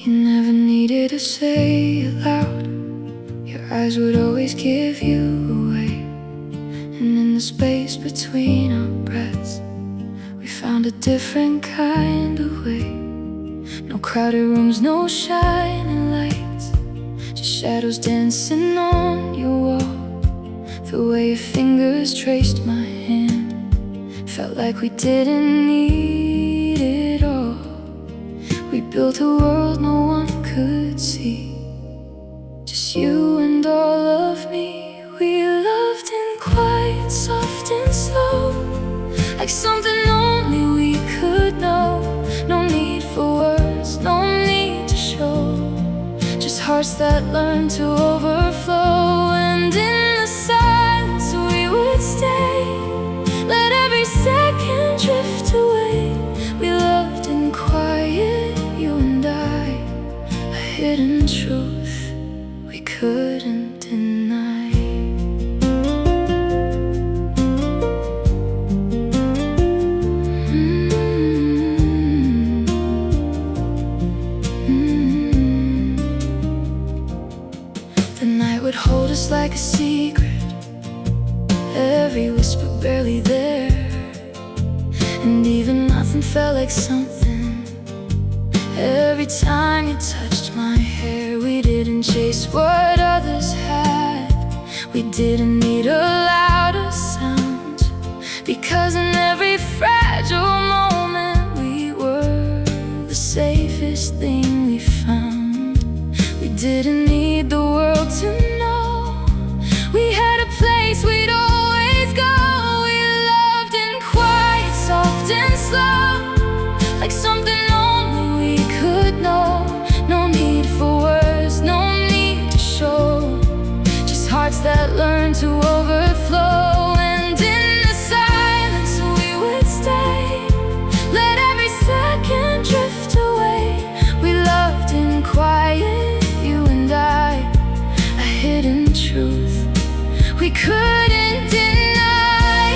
You never needed to say it loud. Your eyes would always give you away. And in the space between our breaths, we found a different kind of way. No crowded rooms, no shining lights, just shadows dancing on your wall. The way your fingers traced my hand felt like we didn't need it all. We built a world no one could see, just you and all of me. We loved in quiet, soft and slow, like something only we could know. No need for words, no need to show, just hearts that learn to overflow. And in the silence we would stay, let every second drift away. We loved in quiet, you and I, a hidden truth we couldn't deny. The night would hold us like a secret, every whisper barely there, and even nothing felt like something. Every time you touched my hair, we didn't chase what others had. We didn't need a louder sound, because in every fragile moment we were the safest thing we found. We didn't need the world to know we had a place we'd always go. We loved in quiet, soft and slow, like something only we could know. No need for words, no need to show, just hearts that learn to overflow. And in the silence we would stay, let every second drift away. We loved in quiet, you and I, a hidden truth we couldn't deny.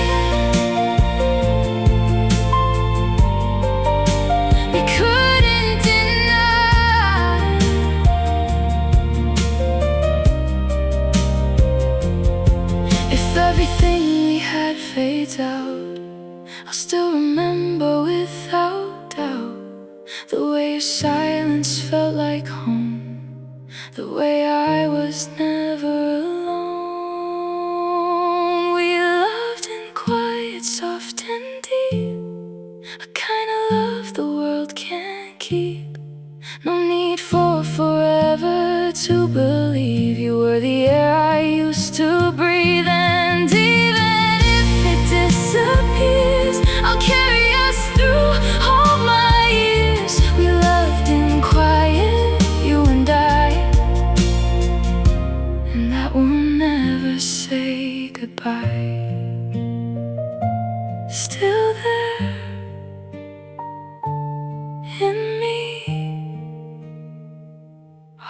We couldn't deny. If everything we had fades out, I'll still remember without doubt the way your silence felt like home, the way I was never alone. We loved in quiet, soft and deep, a kind of love the world can't keep. No need for forever to believe you were the air I used to breathe. And even if it disappears, I'll carry us through all my years. We loved in quiet, you and I, and that will never say goodbye. Still there in me,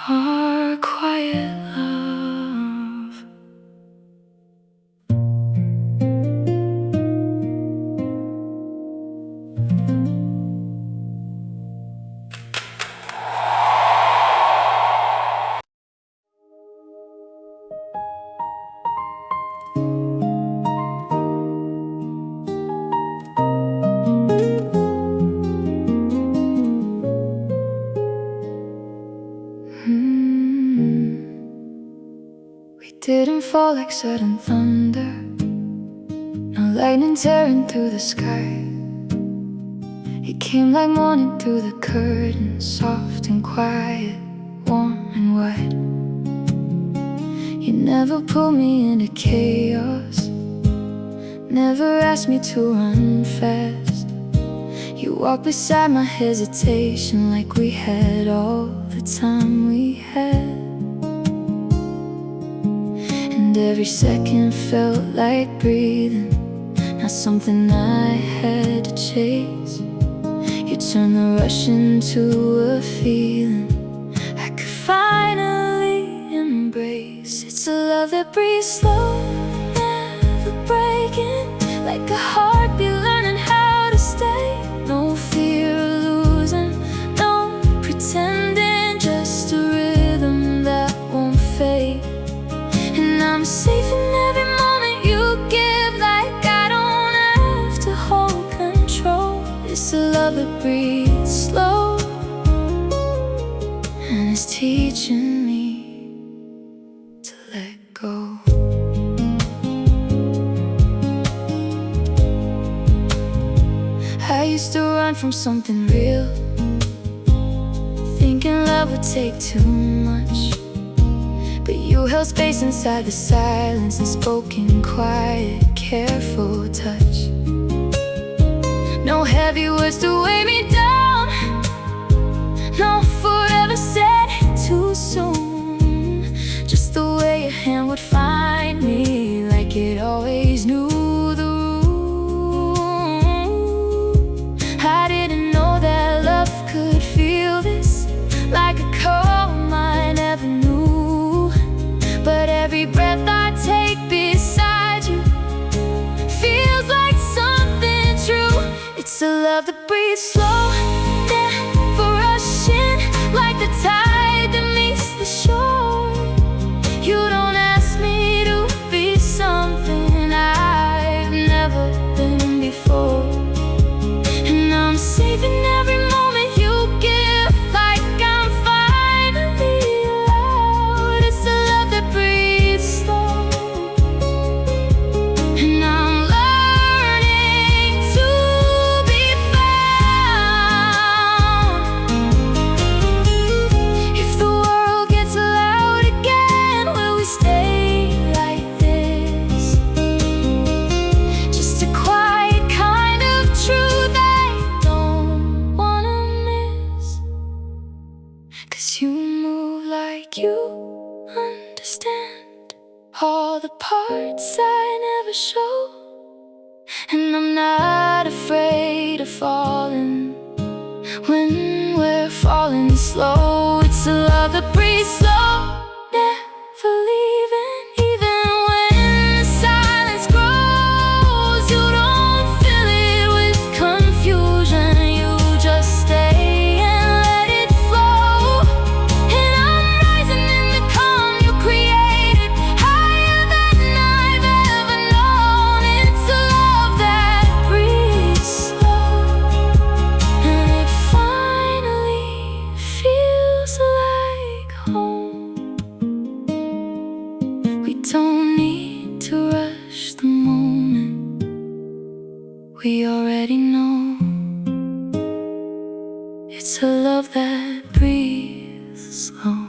our quiet love. We didn't fall like sudden thunder, no lightning tearing through the sky. It came like morning through the curtains, soft and quiet, warm and wide. You never pulled me into chaos, never asked me to run fast. You walked beside my hesitation like we had all the time we had. And every second felt like breathing, not something I had to chase. You turned the rush into a feeling I could finally embrace. It's a love that breathes slow, never breaking, like a heartbeat learning how to stay. No fear of losing, no pretending, that breathes slow and is teaching me to let go. I used to run from something real, thinking love would take too much. But you held space inside the silence and spoke in quiet, careful touch. No heavy words to weigh me down, no forever said too soon. Just the way your hand would find me, like it always knew the room. I didn't know that love could feel this, like a calm I never knew. But every breath I take beside you feels like something true. It's a love that breathes slow, never rushing, like the tide that meets the shore. You don't ask me to be something I've never been before. And I'm safe in every moment you give, like I'm finally allowed. It's a love that breathes slow, and I'm learning to be found. If the world gets loud again, will we stay like this? Just a quiet kind of truth I don't wanna miss. 'Cause you move like you understand all the parts I never show. And I'm not afraid of falling when we're falling slow. It's a love that breathes slow, never leaving, even when the silence grows. You don't fill it with confusion, you just stay and let it flow. And I'm rising in the calm you created, higher than I've ever known. It's a love that breathes slow, and it finally feels like home. We don't need to rush the moment, we already know. It's a love that breathes slow.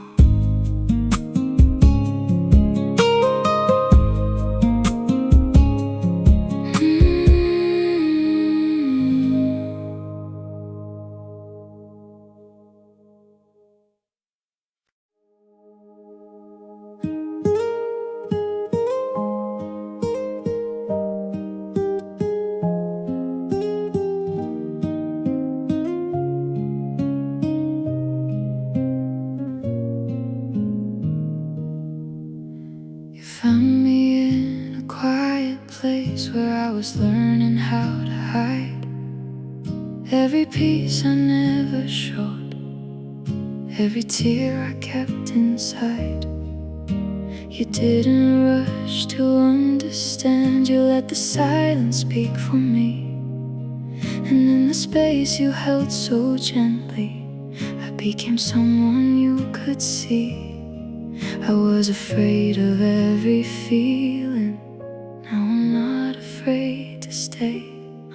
You found me in a quiet place where I was learning how to hide every piece I never showed, every tear I kept inside. You didn't rush to understand, you let the silence speak for me. And in the space you held so gently, I became someone you could see. I was afraid of every feeling, now I'm not afraid to stay.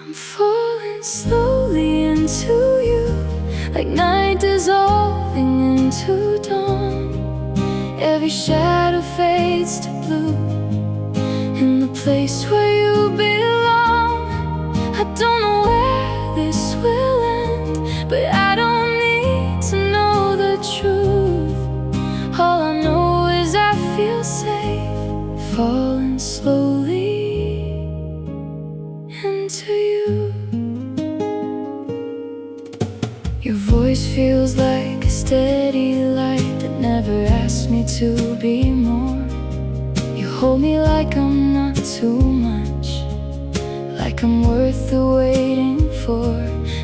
I'm falling slowly into you, like night dissolving into dawn. Every shadow fades to blue in the place where you belong. I don't know where this will end, but I don't need to know the truth. All I know is I feel safe, falling slowly into you. Your voice feels like a steady light that never asks me to be more. You hold me like I'm not too much, like I'm worth the waiting for.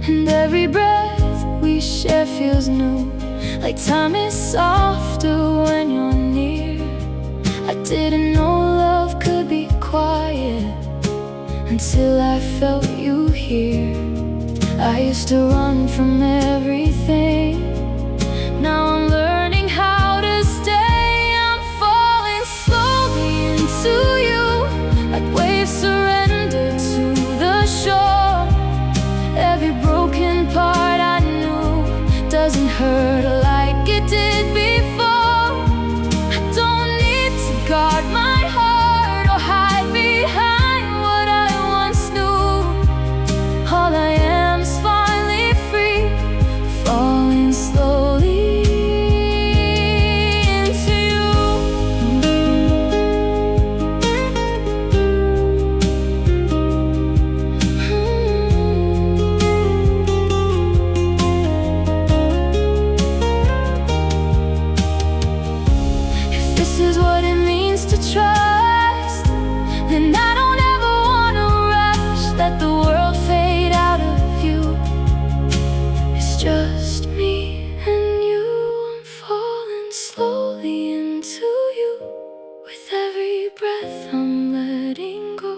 And every breath we share feels new, like time is softer when you're near. I didn't know love could be quiet until I felt you here. I used to run from everything. Now I'm learning how to stay. I'm falling slowly into you, like waves surrender to the shore. Every broken part I knew doesn't hurt like it did before. I don't need to guard my heart or hide behind what I once knew. All I am is finally free, falling slowly into you. If this is what it means to trust, then I don't ever wanna rush. Let the world fade out of view. It's just me and you. I'm falling slowly into you. With every breath I'm letting go.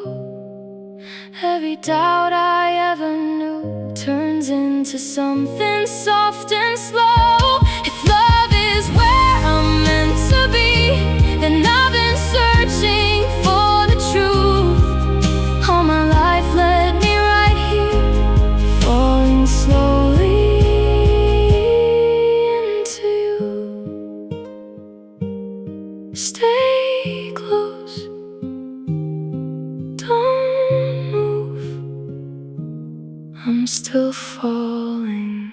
Every doubt I ever knew turns into something soft and slow. If love is where I'm meant to be, then I've been searching for the truth. All my life led me right here, falling slowly into you. Stay close, don't move. I'm still falling.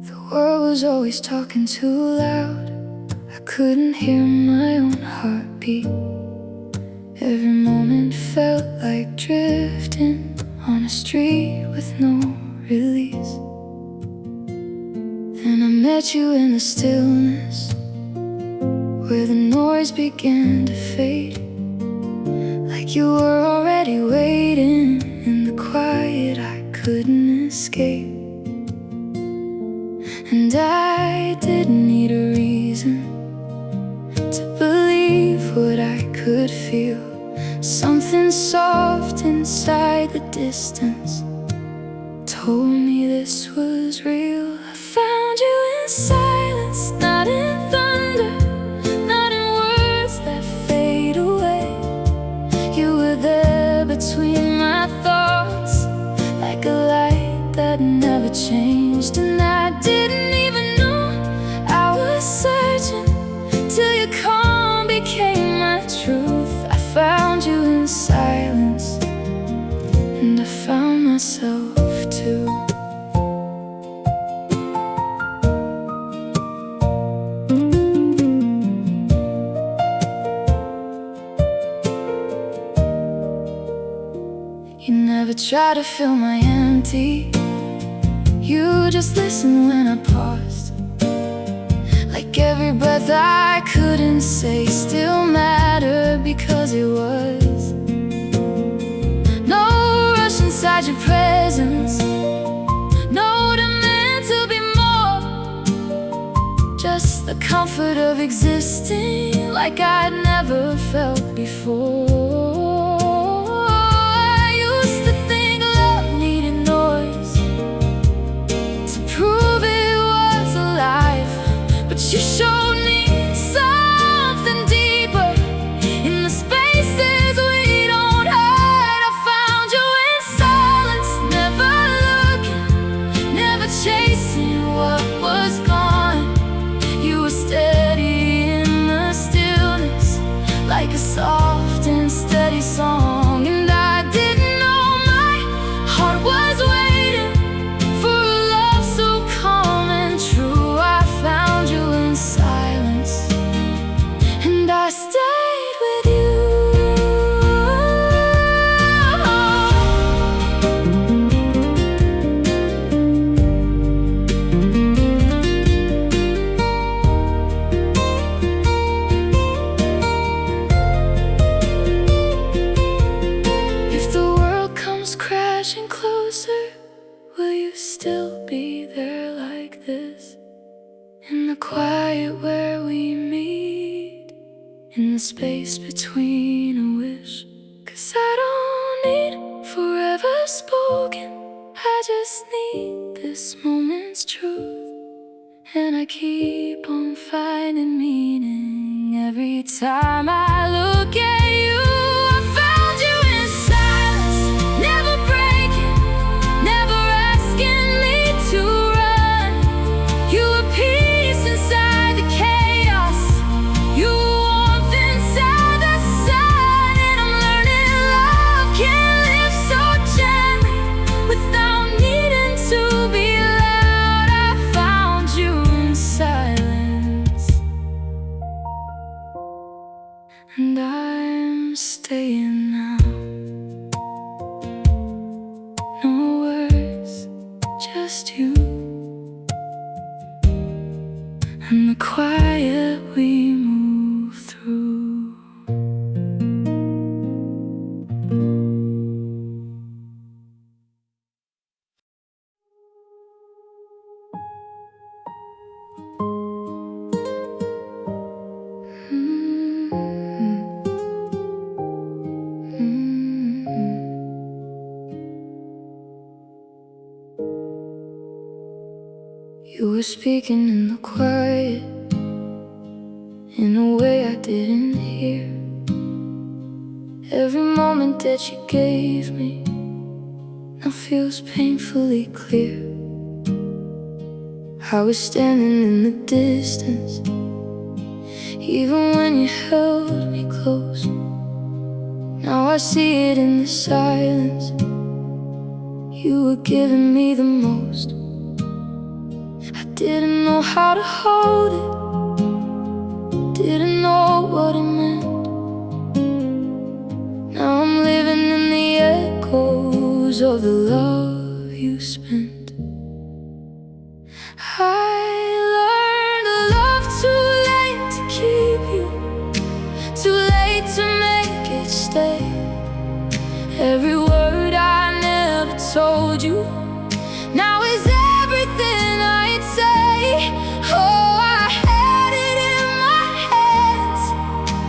The world was always talking too loud. I couldn't hear my own heartbeat. Every moment felt like drifting on a street with no release. Then I met you in the stillness, where the noise began to fade. Like you were already waiting in the quiet I couldn't escape. And I didn't need a reason to believe what I could feel. Something soft inside the distance told me this was real. I found you in silence, not in thunder, not in words that fade away. You were there between my thoughts, like a light that never changed. And I didn't even know I was searching till your calm became my truth. I found you in silence, and I found myself too. You never try to fill my empty. You just listened when I paused. Like every breath I couldn't say still mattered, because it was no rush inside your presence, no demand to be more, just the comfort of existing like I'd never felt before. I used to think love needed noise to prove it was alive, but you showed me something deeper in the spaces we don't hide. I found you in silence, never looking, never chasing what was gone. You were steady in the stillness, like a soft and the quiet where we meet, in the space between a wish. 'Cause I don't need forever spoken, I just need this moment's truth. And I keep on finding meaning every time I look at you. I found you in silence, never breaking, never asking me to run. You were peace inside the chaos, you were warmth inside the sun. And I'm learning love can live so gently without needing to be loud. I found you in silence, and I'm staying now. No words, just you, and the quiet we move through. You were speaking in the quiet, in a way I didn't hear. Every moment that you gave me now feels painfully clear. I was standing in the distance, even when you held me close. Now I see it in the silence, you were giving me the most. Didn't know how to hold it, didn't know what it meant. Now I'm living in the echoes of the love you spent. I learned to love too late to keep you, too late to make it stay. Every word I never told you now is everything I'd say. Oh, I had it in my hands,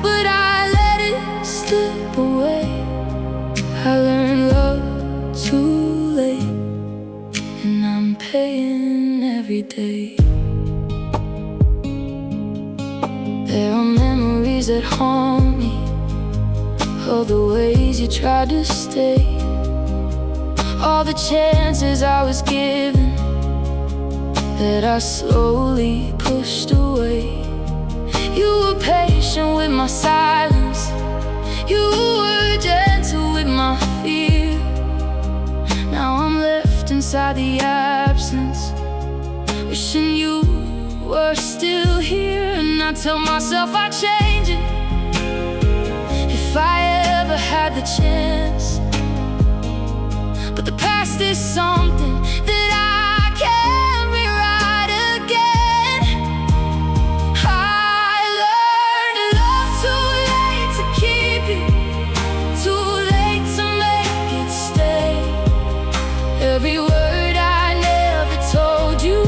but I let it slip away. I learned love too late, and I'm paying every day. There are memories that haunt me, all the ways you tried to stay, all the chances I was given that I slowly pushed away. You were patient with my silence, you were gentle with my fear. Now I'm left inside the absence, wishing you were still here. And I tell myself I'd change it if I ever had the chance. But the past is something that I can't rewrite again. I learned love too late to keep you, too late to make it stay. Every word I never told you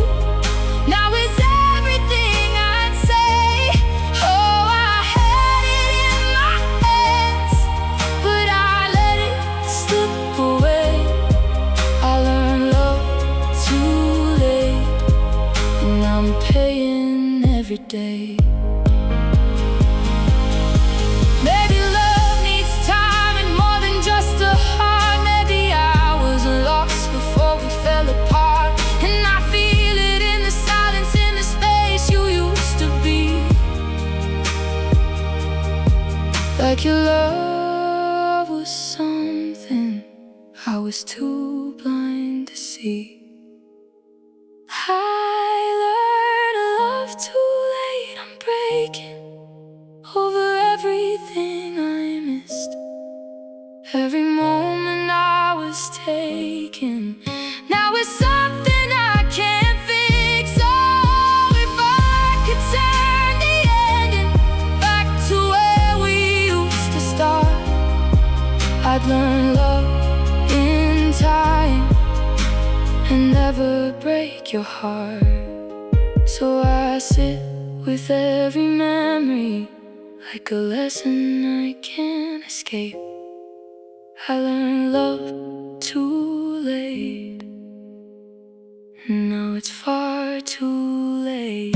now is everything I'd say. Oh, I had it in my hands, but I let it slip away. I learned love too late, and I'm paying every day. Maybe love needs time and more than just a heart. Maybe I was lost before we fell apart, and I feel it in the silence, in the space you used to be. Like your love was something I was too blind to see. I learned love too late, I'm breaking over everything I missed. Every moment I was taking now is something I can't fix. Oh, if I could turn the ending back to where we used to start, I'd learn love in time and never break your heart. So I sit with every memory like a lesson I can't escape. I learned love too late. Now it's far too late.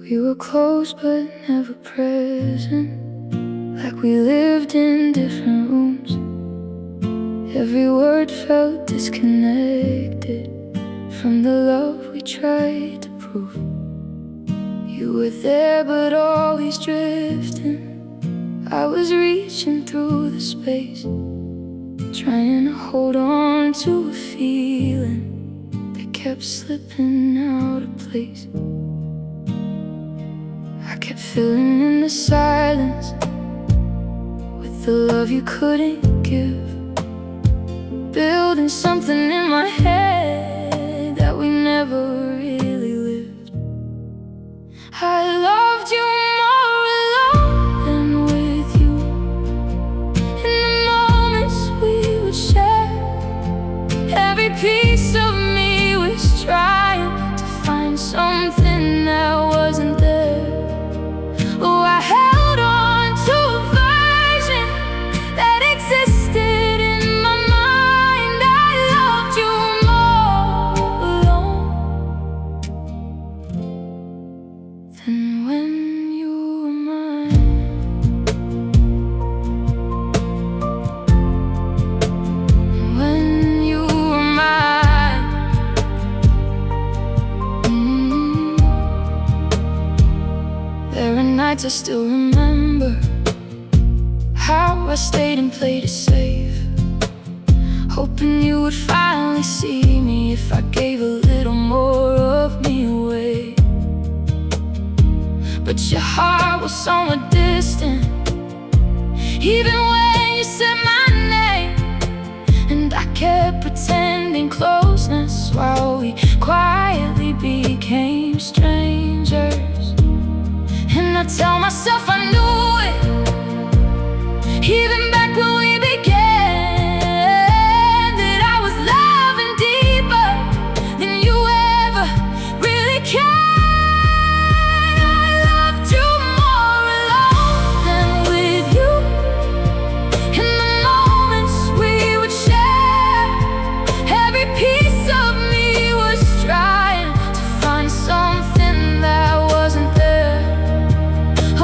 We were close but never present, like we lived in different rooms. Every word felt disconnected from the love we tried to prove. You were there but always drifting. I was reaching through the space, trying to hold on to a feeling that kept slipping out of place. I kept filling in the silence with the love you couldn't give, building something in my head that we never really lived. I loved you more alone than with you. In the moments we would share, every piece of me was trying to find something that wasn't there. Oh, I held on to a version that existed in my mind. I loved you more alone than when you were mine. When you were mine. There are nights I still remember how I stayed and played it safe, hoping you would finally see me if I gave a little more of me away. But your heart was somewhere distant, even when you said my name. And I kept pretending closeness while we quietly became strangers. And I tell myself I knew it, even back when we began, that I was loving deeper than you ever really can. I loved you more alone than with you. In the moments we would share, every piece of me was trying to find something that wasn't there.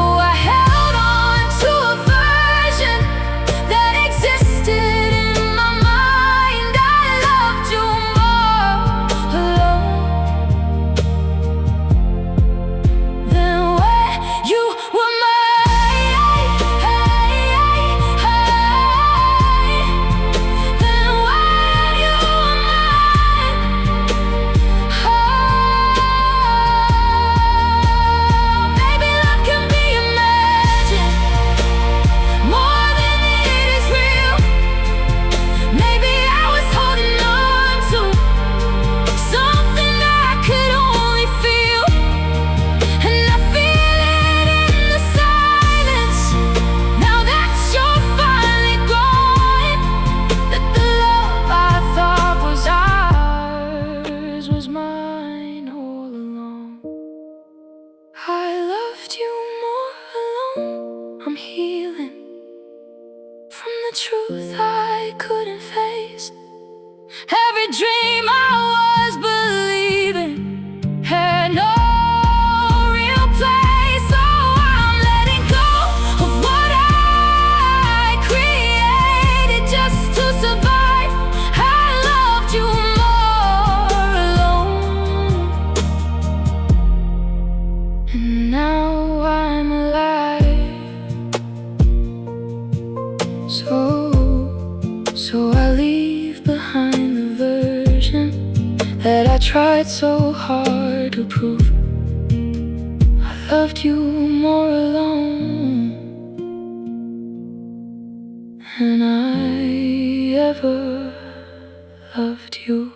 Oh, I held on to a version that existed in my mind. I loved you more alone than when you were mine. Than when you were mine. Maybe love can be imagined more than it is real. Maybe I was holding on to something that I could only feel, and I feel it in the silence. Now that you're finally gone, that the love I thought was ours was mine all along. I loved you more alone. I'm healing from the truth I couldn't face. Every dream I was believing had no real place. Oh, I'm letting go of what I created just to survive. I loved you more alone, and now I'm alive. So I leave behind the version that I tried so hard to prove. I loved you more alone and I ever loved you.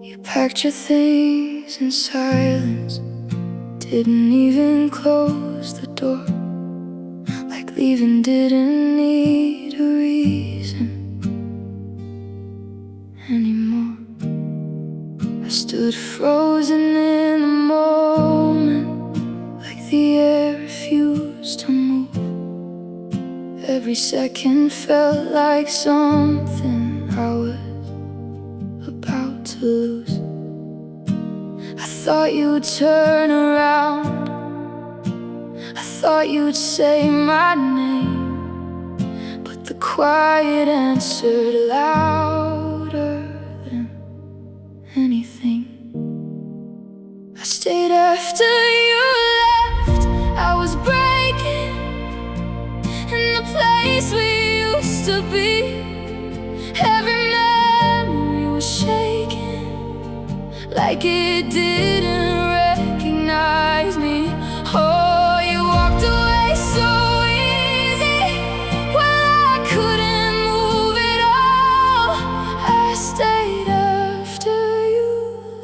You packed your things in silence, didn't even close the door, like leaving didn't need a reason anymore. I stood frozen in the moment, like the air refused to move. Every second felt like something I was about to lose. I thought you'd turn around, I thought you'd say my name, but the quiet answered louder than anything. I stayed after you left. I was breaking in the place we used to be. Every memory was shaking, like it didn't recognize me. Oh, you walked away so easy. Well, I couldn't move at all. I stayed after you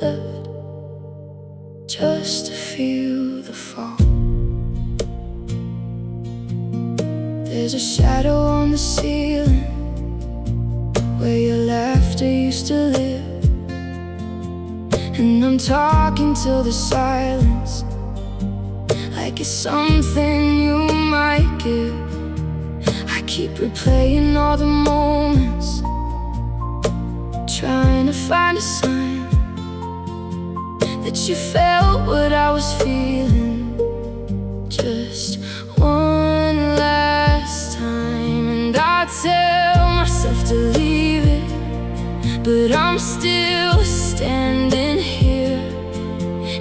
left, just to feel the fall. There's a shadow on the ceiling where your laughter used to live, and I'm talking to the silence like it's something you might give. I keep replaying all the moments, trying to find a sign that you felt what I was feeling. Just one last time, and I tell myself to leave it, but I'm still standing here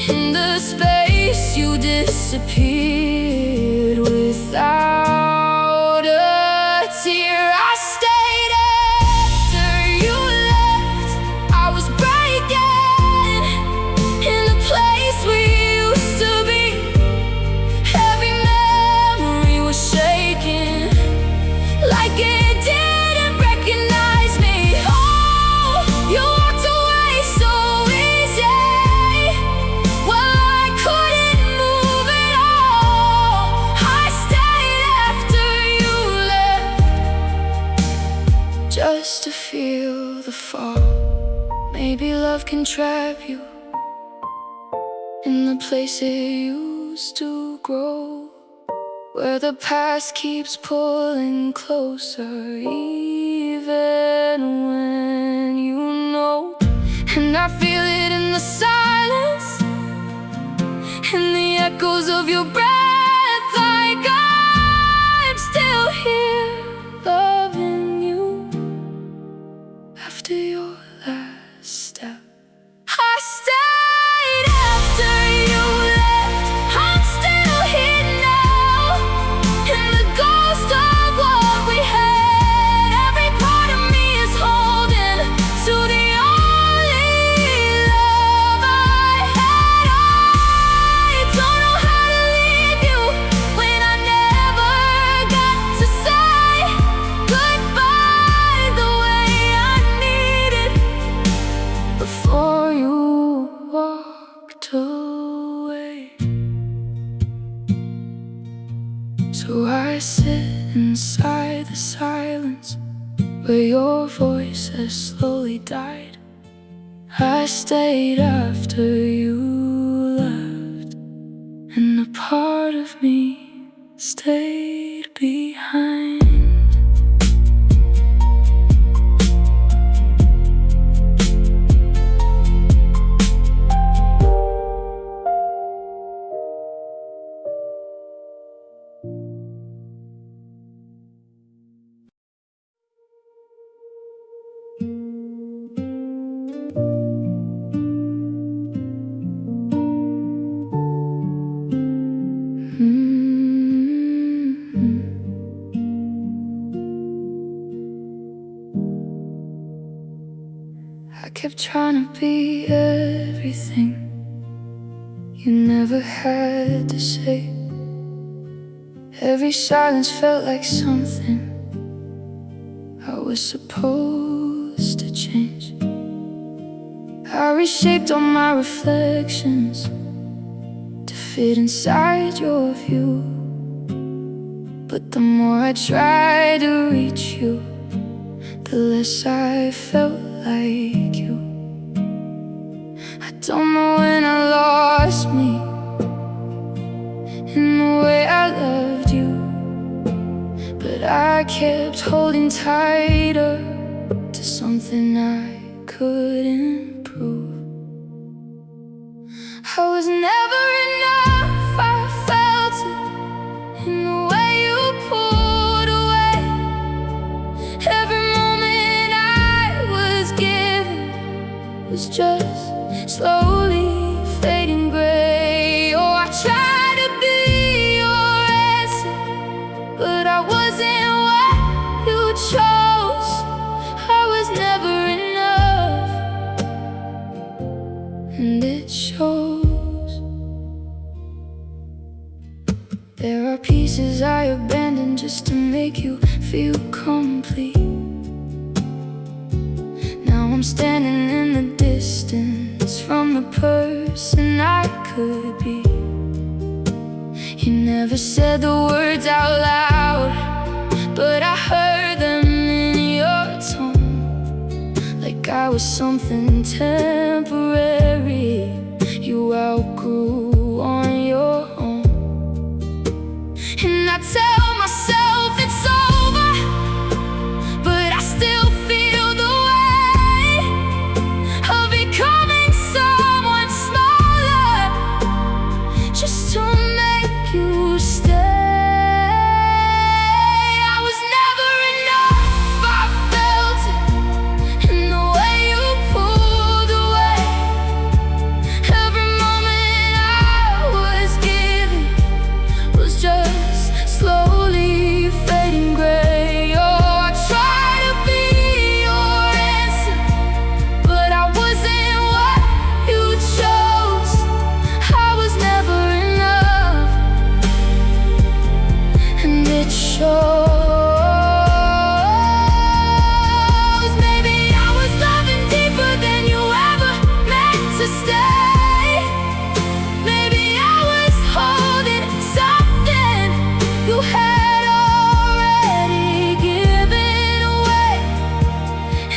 in the space you disappeared without a tear. I stayed after you left. I was breaking in the place we used to be. Every memory was shaking, like it didn't recognize me. Oh, you walked away so easy. Well, I couldn't move at all. I stayed after you left, just to feel the fall. Maybe love can trap you in the place it used to grow, where the past keeps pulling closer, even when you know. And I feel it in the silence, in the echoes of your breath, like I'm still here loving you after your last step. I stayed after you left. I'm still here now, in the ghost of what we had. Every part of me is holding to the only love I had. I don't know how to leave you when I never got to say goodbye the way I needed before you walked away. So I sit inside the silence where your voice has slowly died. I stayed after you left, and a part of me stayed behind. I kept trying to be everything you never had to say. Every silence felt like something I was supposed to change. I reshaped all my reflections to fit inside your view, but the more I tried to reach you, the less I felt like you. I don't know when I lost me in the way I loved you, but I kept holding tighter to something I couldn't prove. I was never enough, I felt it in the way you pulled away. Every moment I was given was just slowly fading gray. Oh, I tried to be your answer, but I wasn't what you chose. I was never enough, and it shows. There are pieces I abandoned just to make you feel complete. Now I'm standing in the distance from the person I could be. You never said the words out loud, but I heard them in your tone, like I was something temporary you outgrew on your own. And I tell myself it's over, but I still feel the weight of becoming someone smaller, just to make you stay. I was never enough, I felt it in the way you pulled away. Every moment I was given was just slowly fading gray. Oh, I tried to be your answer, but I wasn't what you chose. I was never enough, and it shows. Maybe I was loving deeper than you ever meant to stay. Maybe I was holding something you had already given away,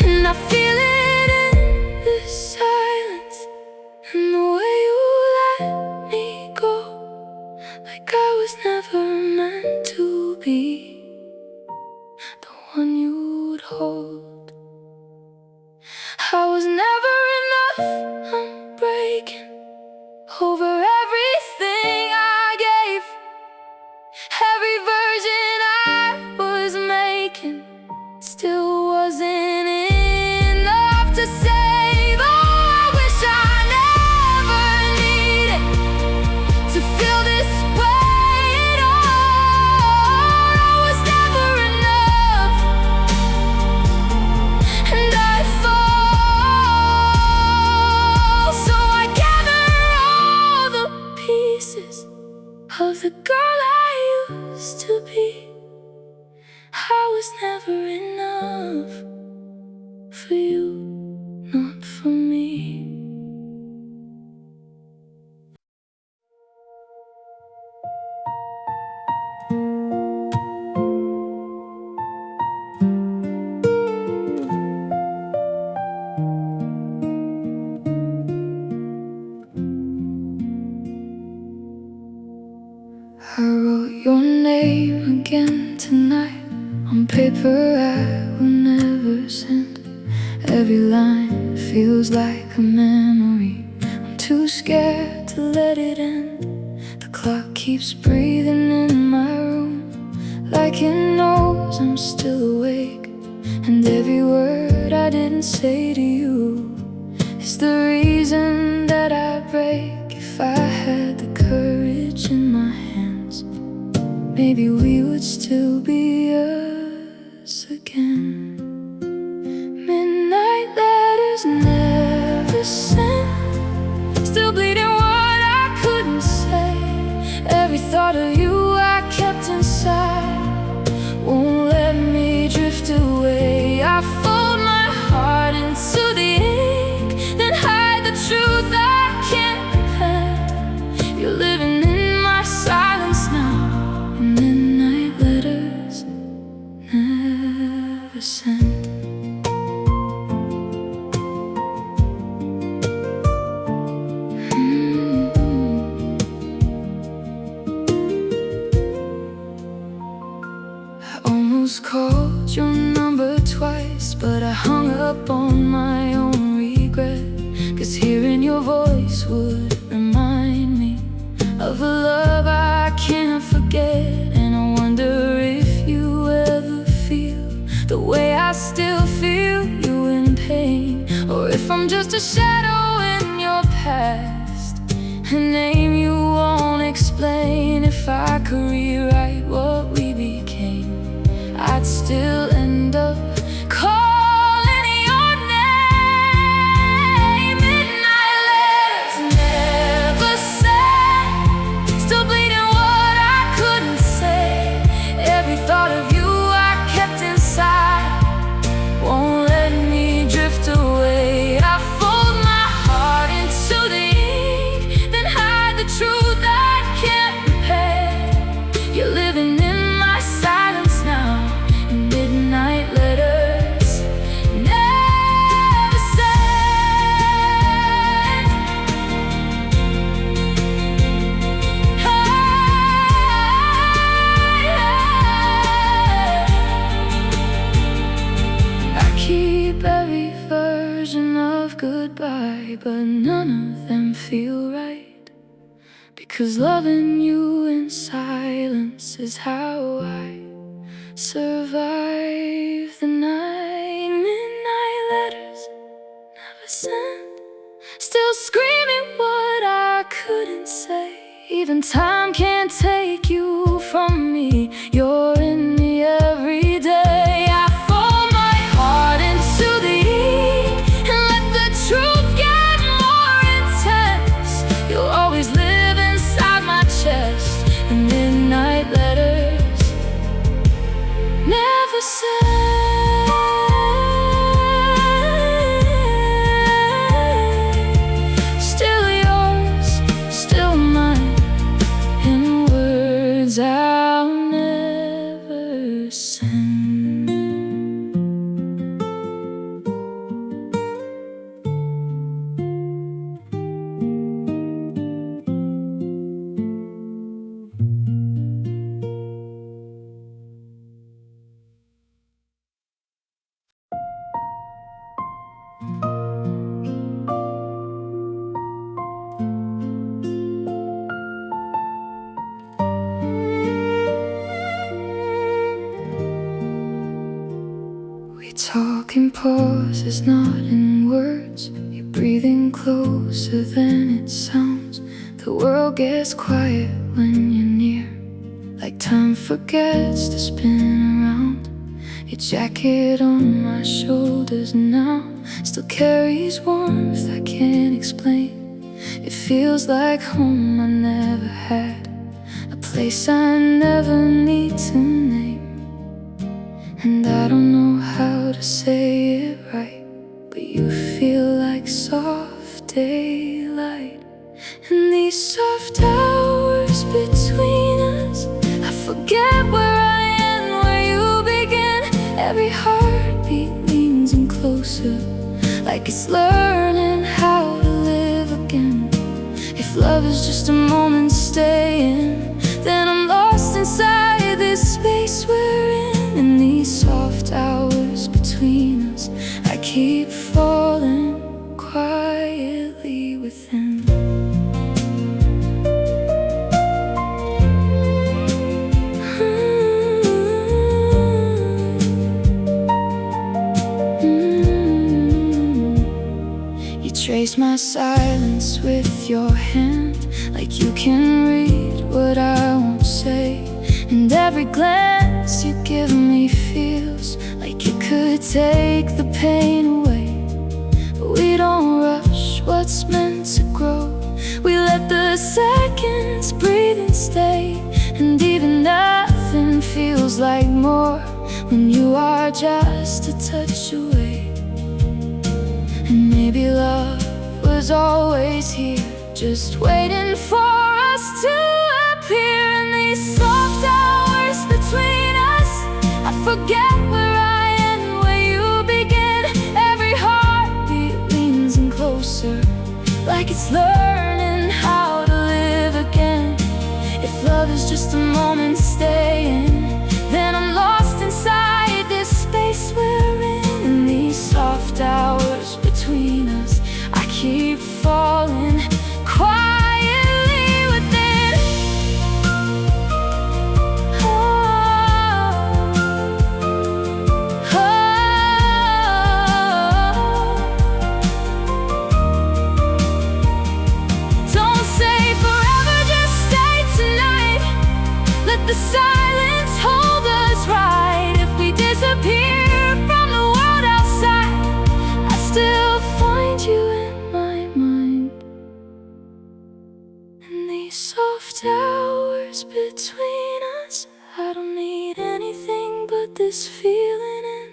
and I feel it in the silence, and the way you let me go, like I was never meant to be the one you'd hold. I was never enough, I'm breaking over everything I gave. Every version I was making still wasn't enough to save. Oh, I wish I never needed to feel this way at all. I was never enough, and I fall. So I gather all the pieces of the girl I used to be. I was never enough for you, not for me. I wrote your name again tonight on paper I will never send. Every line feels like a memory. I'm too scared to let it end. The clock keeps breathing in my room, like it knows I'm still awake. And every word I didn't say to you is the reason that I break. If I had the courage in my hands, maybe we would still be us again. Midnight letters never would remind me of a love I can't forget. And I wonder if you ever feel the way I still feel you in pain, or if I'm just a shadow in your past, a name you won't explain. If I could rewrite what we became, I'd still end up calling your name. Midnight letters never said, still bleeding what I couldn't say. Every thought of you I kept inside, won't let me drift away. I fold my heart into the ink, then hide the truth I can't repair. You're living in my silence now, and midnight letters never said. I keep every version of goodbye, but none of them feel right, because loving you in silence is how I survive the night. Midnight letters never sent, still screaming what I couldn't say. Even time can't take you from me, you're in me every day. I fold my heart into the ink and let the truth get more intense. You'll always live inside my chest, and midnight letters never said. Still yours, still mine, in words I'll never send. We talk in pauses, not in words. You're breathing closer than it sounds. The world gets quiet when you're near, like time forgets to spin around. Your jacket on my shoulders now still carries warmth I can't explain. It feels like home I never had, a place I never need to name. And I don't know how to say it right, but you feel like soft daylight. And these soft hours between us, I forget where I end, where you begin. Every heartbeat leans in closer, like it's learning how to live again. If love is just a moment staying, then I'm lost inside this space we're in. In these soft hours between us, I keep falling quietly within. You trace my silence with your hand, like you can read what I won't say. And every glance you give me feels like it could take the pain away. But we don't rush what's meant to grow, we let the seconds breathe and stay. And even nothing feels like more when you are just a touch away. And maybe love was always here, just waiting for us to appear. In these soft hours between us, I forget where I end, where you begin. Every heartbeat leans in closer, like it's learning how to live again. If love is just a moment staying, then I'm lost inside this space we're in. In these soft hours between us, I keep falling this feeling in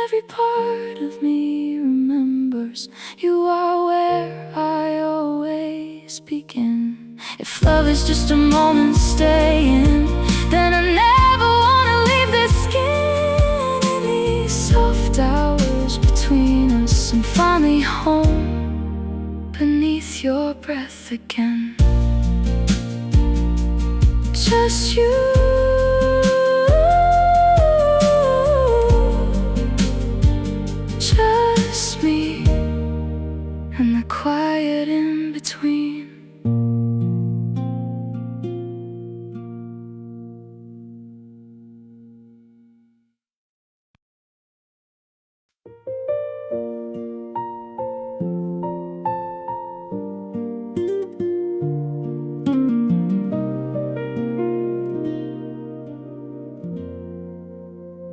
every part of me remembers. You are where I always begin. If love is just a moment staying, then I never wanna leave this skin. In these soft hours between us, I'm finally home beneath your breath again. Just you, just me, and the quiet in between.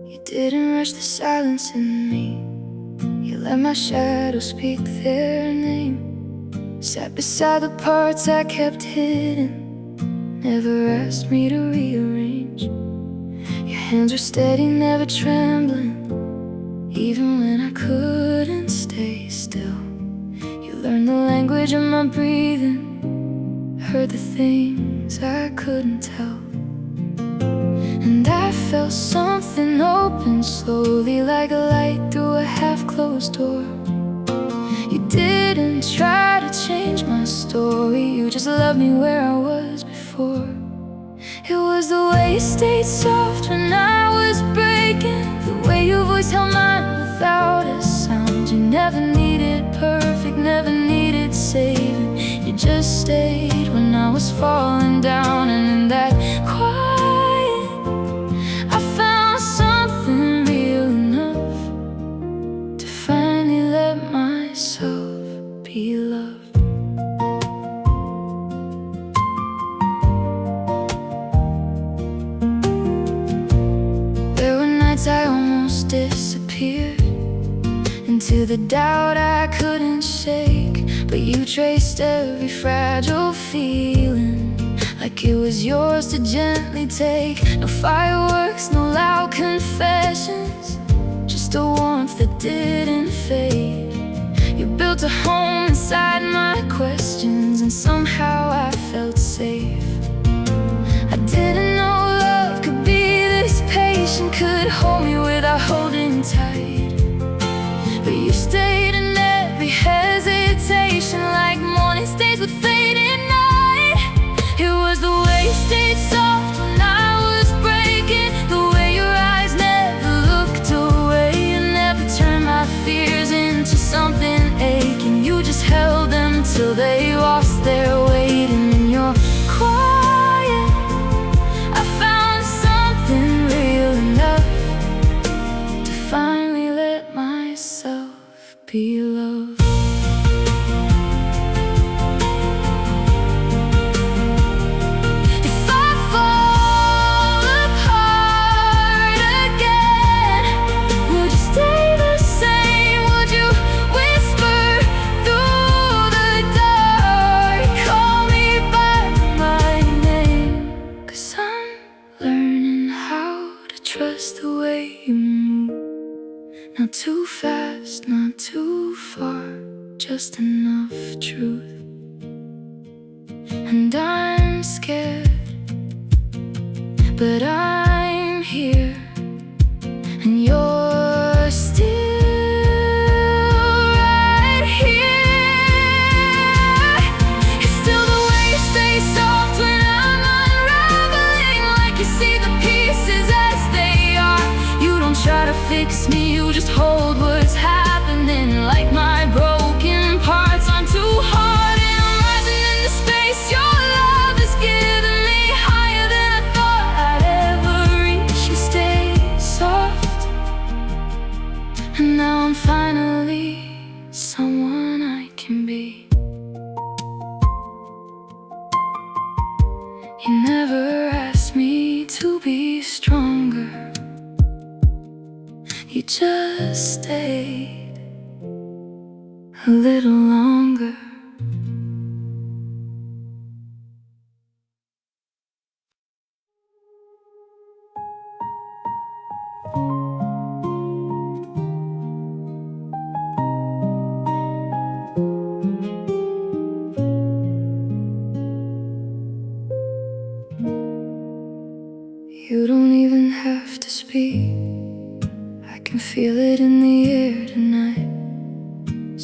You didn't rush the silence in me. You let my shadow speak their name. Sat beside the parts I kept hidden, never asked me to rearrange. Your hands were steady, never trembling, even when I couldn't stay still. You learned the language of my breathing, heard the things I couldn't tell. And I felt something open slowly, like a light through a half-closed door. You didn't try to change my story, you just loved me where I was before. It was the way you stayed soft when I was breaking, the way your voice held mine without a sound. You never needed perfect, never needed saving. You just stayed when I was falling down. And in that quiet, I found something real enough to finally let myself be loved. There were nights I almost disappeared into the doubt I couldn't shake, but you traced every fragile feeling like it was yours to gently take. No fireworks, no loud confessions, just a warmth that didn't fade. You built a home inside my questions, and somehow I felt safe. I didn't know love could be this patient, could hold me without holding tight. But you stayed in every hesitation, like morning stays with fading night. It was the way you stayed soft when I was breaking, the way your eyes never looked away. You never turned my fears into something aching. You just held them till they lost their weight. And in your quiet, I found something real enough to finally let myself be loved. If I fall apart again, would you stay the same? Would you whisper through the dark, call me by my name? 'Cause I'm learning how to trust the way you move. Not too fast, not too far, just enough truth. And I'm scared, but I'm here, and you're still right here. It's still the way you stay soft when I'm unraveling, like you see the pieces as they are. You don't try to fix me, you just hold what's happening, like my broken parts aren't too hard. And I'm rising into space your love is giving me, higher than I thought I'd ever reach. You stay soft, and now I'm finally someone I can be. You never asked me to be stronger, you just stayed a little longer.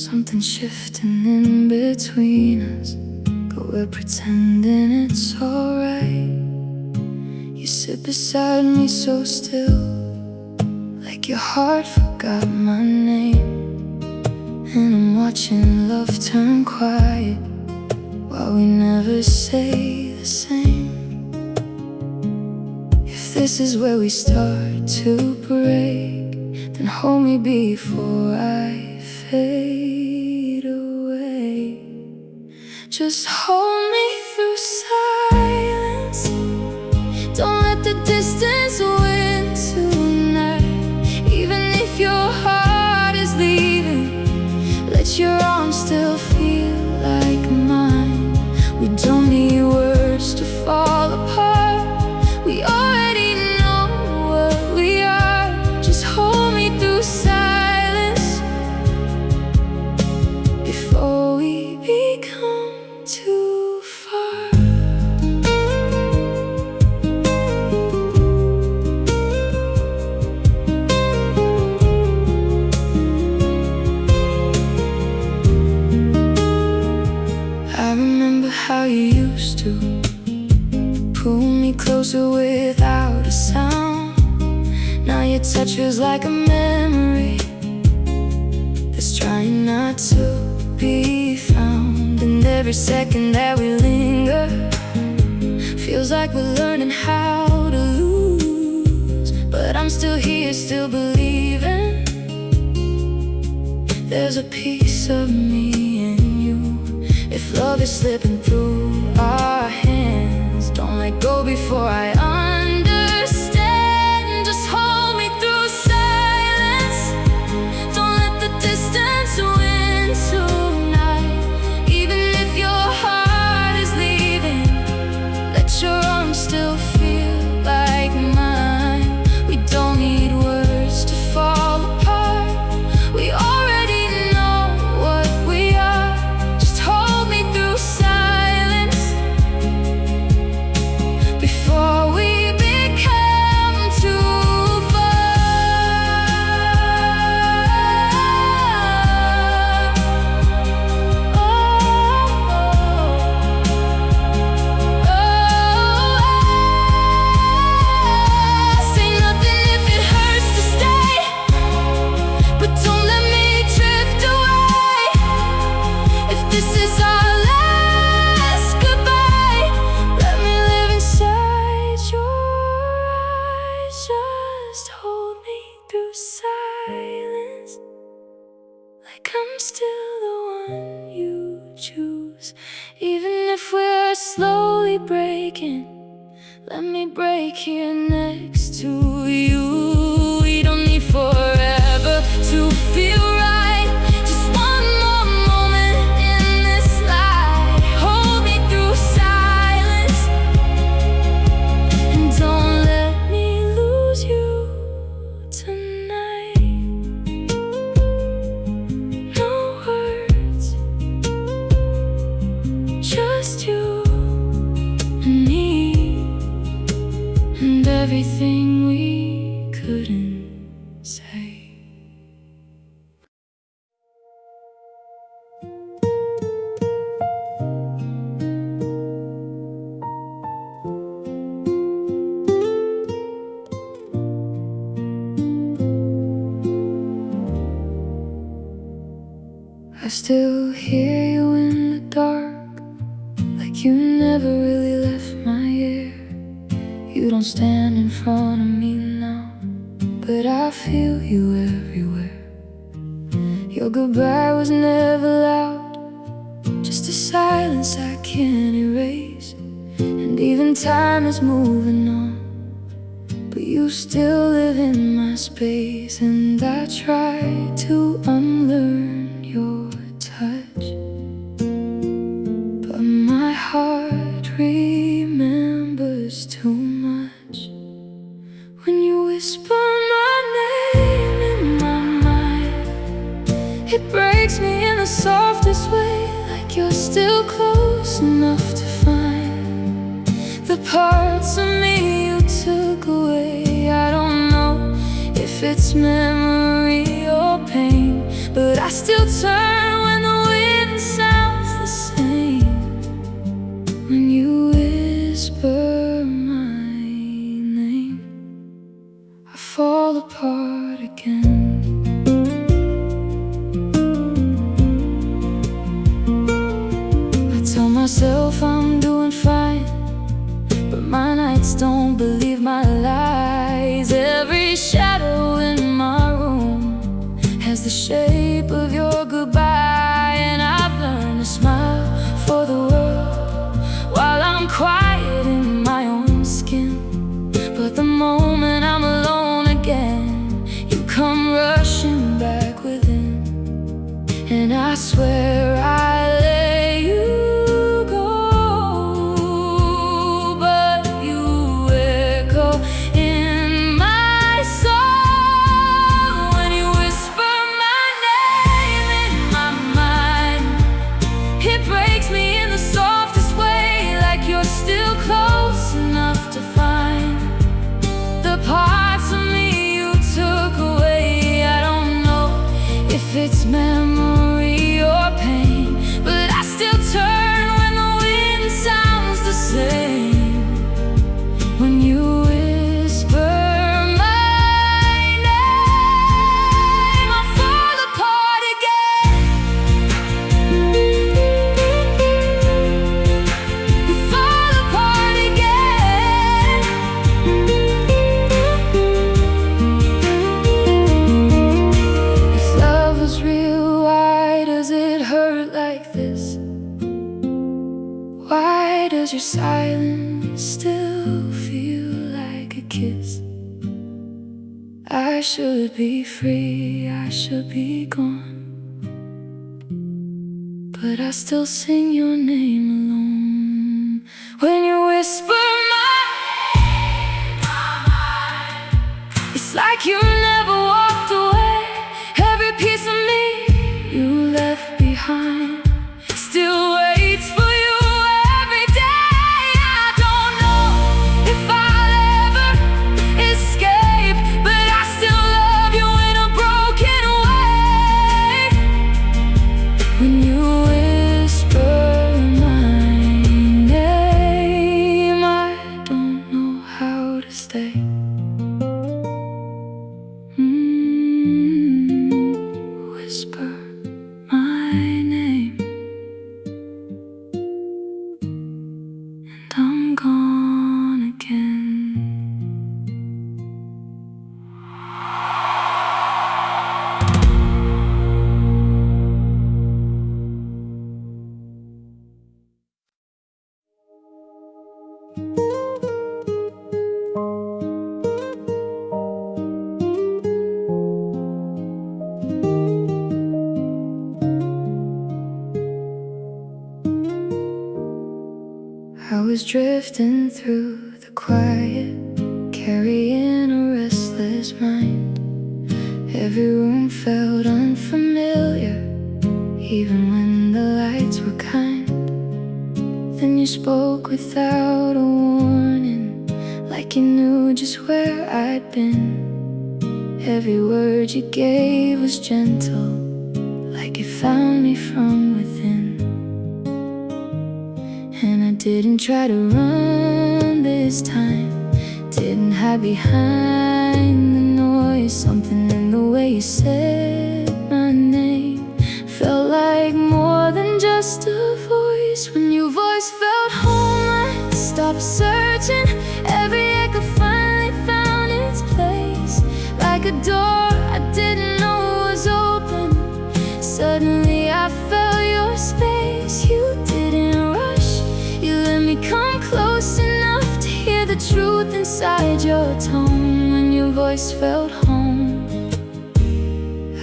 something shifting in between us, but we're pretending it's alright. You sit beside me so still, like your heart forgot my name. And I'm watching love turn quiet, while we never say the same. If this is where we start to break, then hold me before I fade away. Just hold me through silence. Don't let the distance win tonight. Even if your heart is leaving, let your arms still feel like mine. We don't need words to fall apart. We already know what we are. Just hold me through silence before we become too far. I remember how you used to pull me closer without a sound. Now your touch feels like a memory that's trying not to be found. And every second that we linger feels like we're learning how to lose. But I'm still here, still believing there's a piece of me in you. If love is slipping through our hands, don't let go before I understand. Just hold me through silence. Don't let the distance win tonight. Even if your heart is leaving, let your arms still feel like mine. We don't need words to fall apart. We already know what we are. Just hold me through silence before we become too far. Say nothing if it hurts to stay, but don't let me drift away. If this is our last goodbye, let me live inside your eyes. Just hold me through silence, like I'm still the one you choose. Even if we're slowly breaking, let me break here next to you. We don't need forever to feel right. Just one more moment in this life. Hold me through silence, and don't let me lose you tonight. No words, just you and me, and everything we couldn't say. I still hear you in the dark, like you never really left my ear. You don't stand in front of me now, but I feel you everywhere. Your goodbye was never loud, just a silence I can't erase. And even time is moving on, but you still live in my space. And I try to unlearn your touch, but my heart remembers too much. When you whisper my name in my mind, it breaks me in the softest way, like you're still close enough to find the parts of me you took away. I don't know if it's memory or pain, but I still turn myself I'm doing fine, but my nights don't believe my lies. Every shadow in my room has the shape of your goodbye, and I've learned to smile for the world while I'm quiet in my own skin. But the moment I'm alone again, you come rushing back within, and I swear I let you go, but you echo in my soul. When you whisper my name in my mind, it breaks me in the softest way, like you're still close enough to find the parts of me you took away. I don't know if it's memory or pain, but I still turn when the wind sounds the same. When you whisper my name, I fall apart again. You fall apart again. If love was real, why does it hurt like this? Why does your silence still feel like a kiss? I should be free, I should be gone, but I still sing your name alone. When you whisper my name, it's like you never walked away. Every piece of me you left behind still waits for you every day. I don't know if I'll ever escape, but I still love you in a broken way. When you whisper my name, I don't know how to stay. Whisper my name, and I'm gone again. I was drifting through the quiet, carrying a restless mind. Every room felt unfamiliar, even when the lights were kind. Then you spoke without a warning, like you knew just where I'd been. Every word you gave was gentle, like it found me from within. And I didn't try to run this time, didn't hide behind the noise. Something in the way you said my name felt like more than just a voice. When your voice felt home, I stopped searching. Every echo finally found its place, like a door I didn't know was open. Suddenly I felt your space. You didn't rush, you let me come close enough to hear the truth inside your tone. When your voice felt home,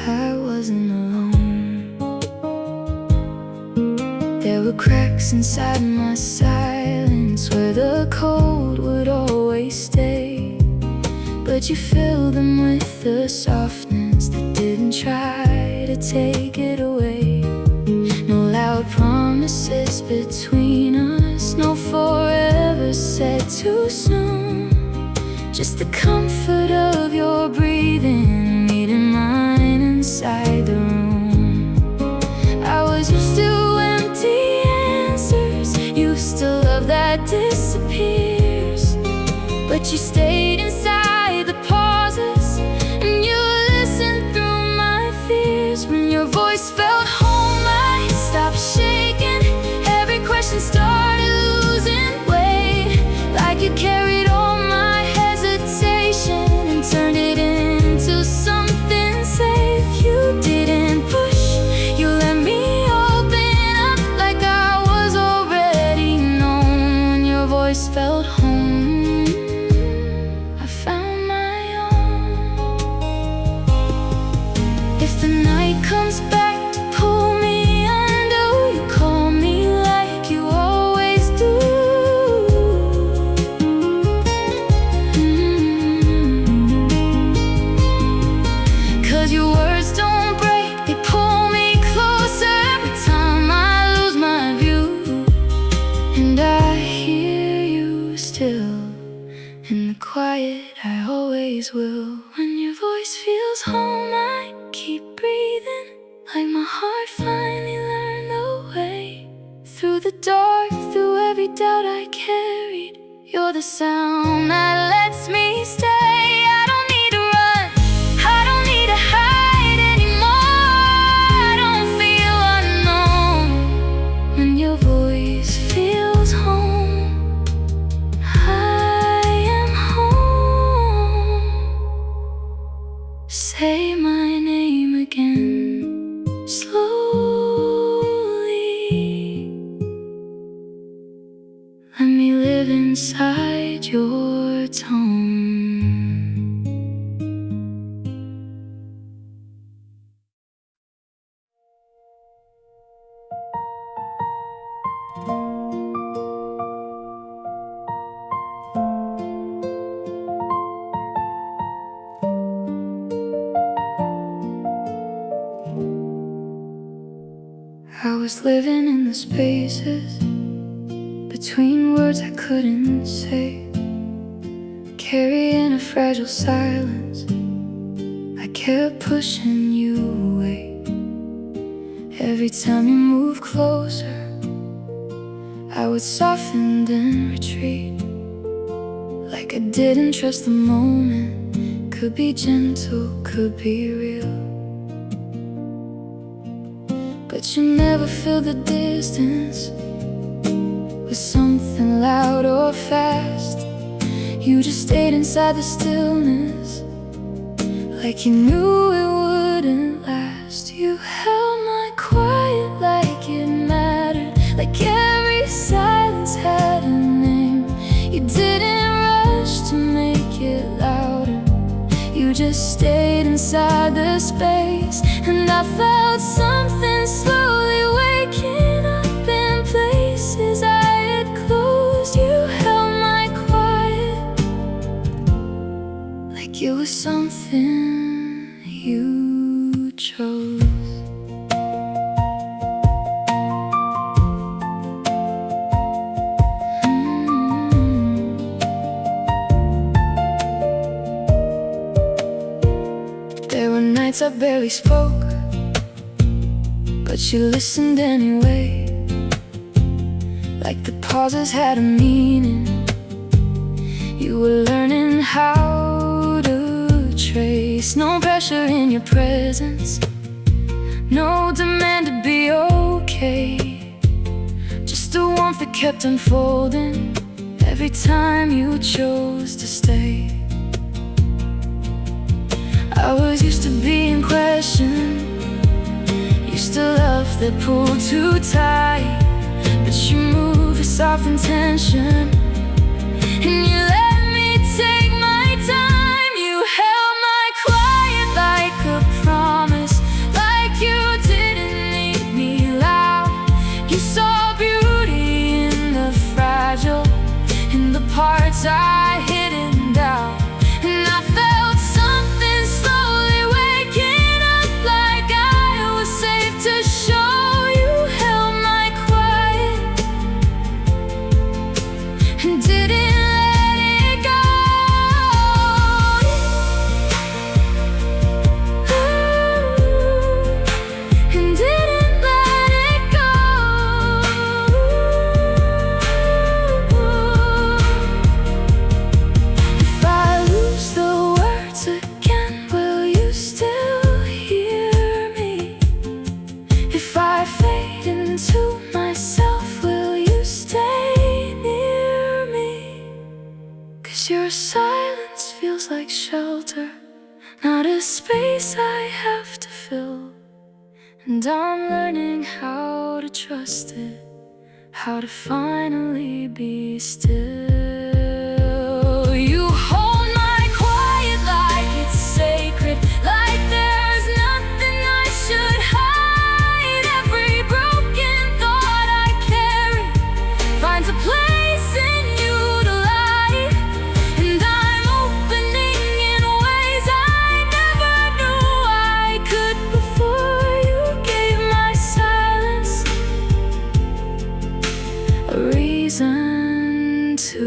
I wasn't alone. There were cracks inside my silence where the cold would always stay, but you filled them with the softness that didn't try to take it away. No loud promises between us, no forever said too soon. Just the comfort of your breathing meeting mine inside the room. I was used to empty answers, used to love that disappears, but you stayed inside the pauses, and you listened through my fears. When your voice felt home, I stopped shaking. Every question started carried. You're the sound that lets me stay. I don't need to run, I don't need to hide anymore. I don't feel unknown when your voice feels home. I am home. Say my name again, slowly. Let me live inside your tone. I was living in the spaces between words I couldn't say, carrying a fragile silence. I kept pushing you away. Every time you moved closer, I would soften then retreat, like I didn't trust the moment. Could be gentle, could be real, but you never filled the distance with something loud or fast. You just stayed inside the stillness, like you knew it wouldn't last. You held my quiet like it mattered, like every silence had a name. You didn't rush to make it louder, you just stayed inside the space. And I felt something slowly waking up in places I had closed. You held my quiet like it was something you chose. There were nights I barely spoke, but you listened anyway, like the pauses had a meaning. You were learning how to trace. No pressure in your presence, no demand to be okay, just a warmth that kept unfolding every time you chose to stay. I was used to being questioned, used to love that pulled too tight, but you moved with soft intention, and you let me take my time. You held my quiet like a promise, like you didn't need me loud. You saw beauty in the fragile, in the parts I hidden down. And I felt something slowly waking up, like I was safe to show. You held my quiet and didn't let it go. And didn't let it go. If I lose the words again, will you still hear me? If I fade into myself, will you stay near me? 'Cause your silence feels like shelter, not a space I have to fill. And I'm learning how to trust it, how to finally be still. You hold my quiet like it's sacred, like there's nothing I should hide. Every broken thought I carry finds a place in you to lie. And I'm opening in ways I never knew I could before. You gave my silence a reason to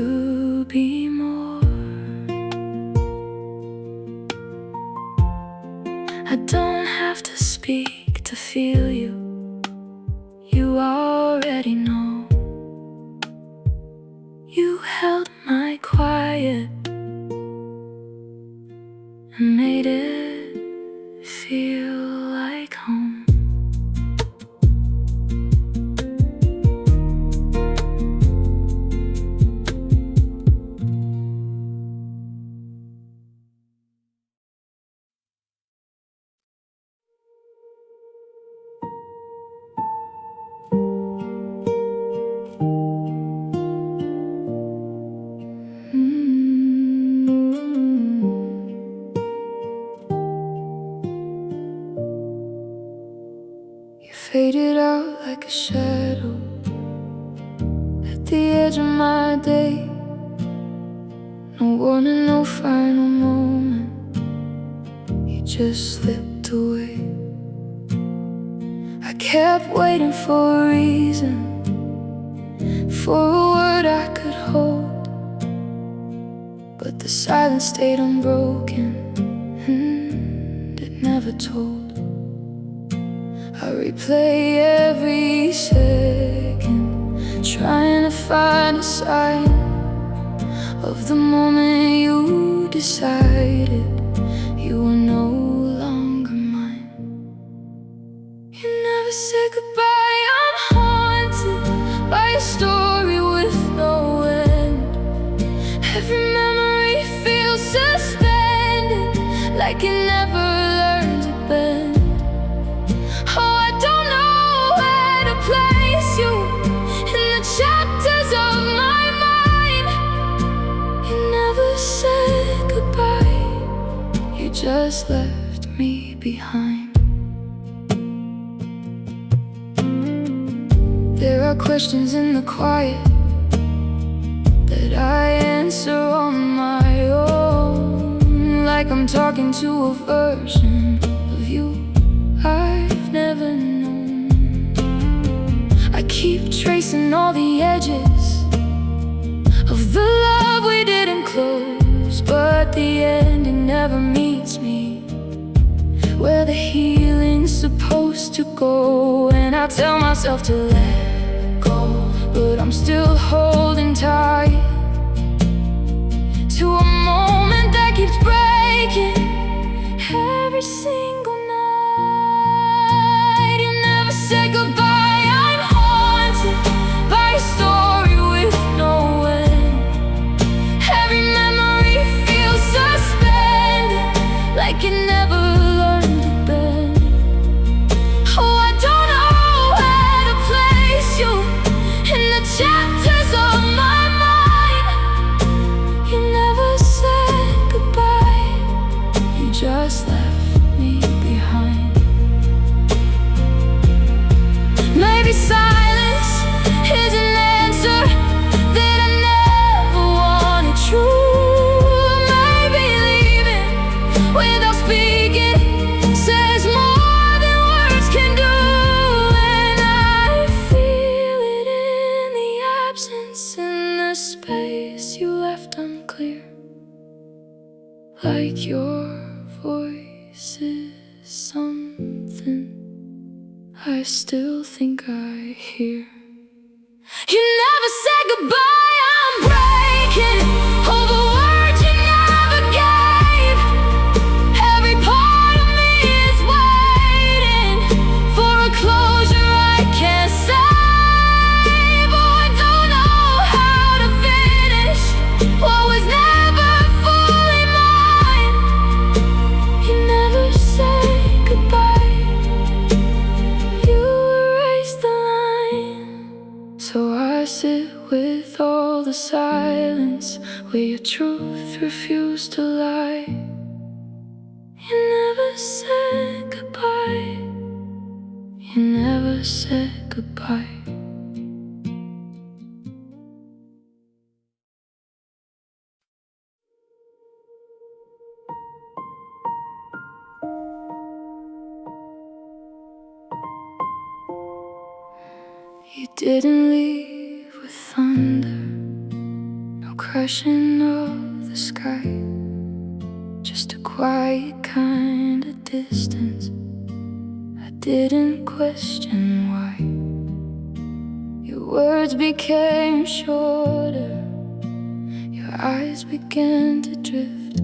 faded out like a shadow at the edge of my day. No warning, no final moment, you just slipped away. I kept waiting for a reason, for a word I could hold, but the silence stayed unbroken and it never told. I replay every second, trying to find a sign of the moment you decided you were no longer mine. You never said goodbye, I'm haunted by a story with no end. Every memory feels suspended, like it never learned to bend. Oh, I don't know where to place you in the chapters of my mind. You never said goodbye, you just left me behind. There are questions in the quiet that I answer on my own, like I'm talking to a version of you I've never known. I keep tracing all the edges of the love we didn't close, but the ending never meets me where the healing's supposed to go. And I tell myself to let go, but I'm still holding tight to a moment that keeps breaking every single night. You never said goodbye, I'm haunted by a story with no end. Every memory feels suspended, like it never learned to bend. Oh, I don't know where to place you in the chapters of my mind. You never said goodbye, you just left me behind. Maybe silence is an answer that I never wanted true. Maybe leaving without speaking says more than words can do. And I feel it in the absence, in the space you left unclear, like your voice is something I still think I hear. You never said goodbye, I'm breaking over words you never gave. Every part of me is waiting for a closure I can't save. Oh, I don't know how to finish what was never fully mine. You never said goodbye, you erased the line. So I sit with all the silence where your truth refused to lie. You never said goodbye, you never said goodbye. You didn't leave with thunder, no crashing of the sky, just a quiet kind of distance. I didn't question why. Your words became shorter, your eyes began to drift.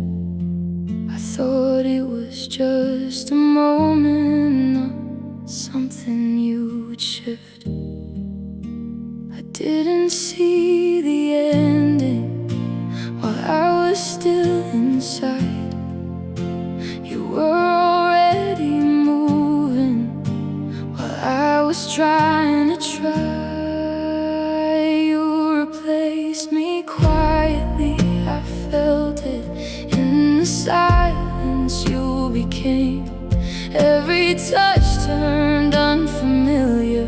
I thought it was just a moment, not something you would shift. I didn't see the ending while I was still inside. You were already moving while I was trying to try. You replaced me quietly, I felt it in the silence you became. Every touch turned unfamiliar,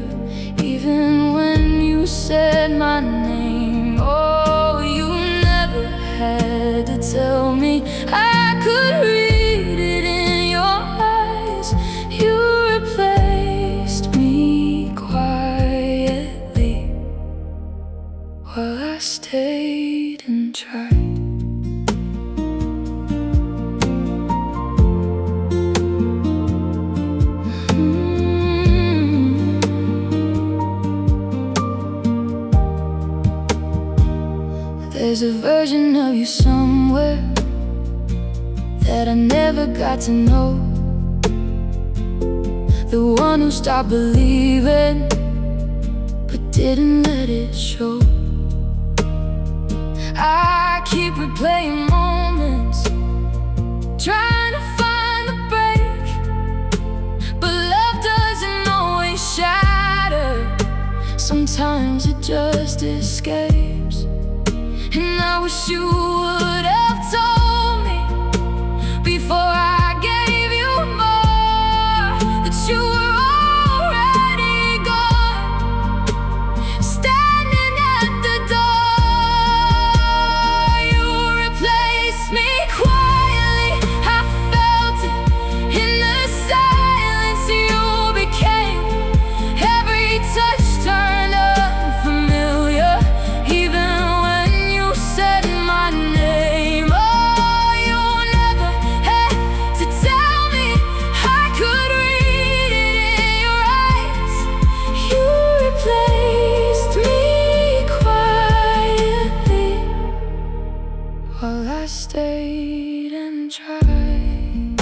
There's a version of you somewhere that I never got to know. The one who stopped believing but didn't let it show. I keep replaying moments, trying to find the break, but love doesn't always shatter. Sometimes it just escapes. And I wish you would have told me before I gave you more that you were already gone, standing at the door. You replaced me quietly, I felt it in the silence. You became every touch turned unfamiliar, even when you said my name. Oh, you never had to tell me, I could read it in your eyes. You replaced me quietly while I stayed and tried.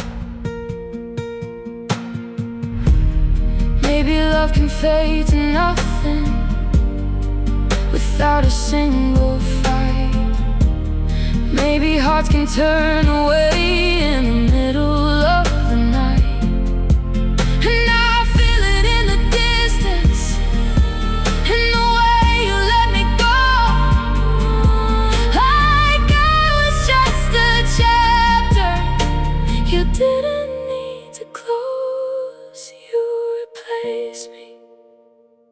Maybe love can fade to nothing without a single fight. Maybe hearts can turn away in the middle of the night. And I feel it in the distance, in the way you let me go, like I was just a chapter you didn't need to close. You replaced me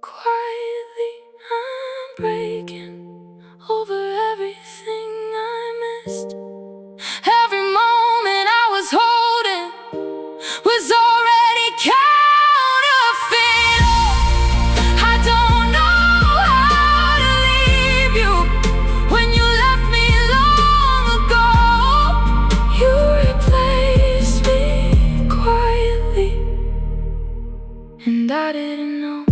quietly. I'm breaking over everything I missed. Every moment I was holding was already counterfeit. Oh, I don't know how to leave you when you left me long ago. You replaced me quietly, and I didn't know.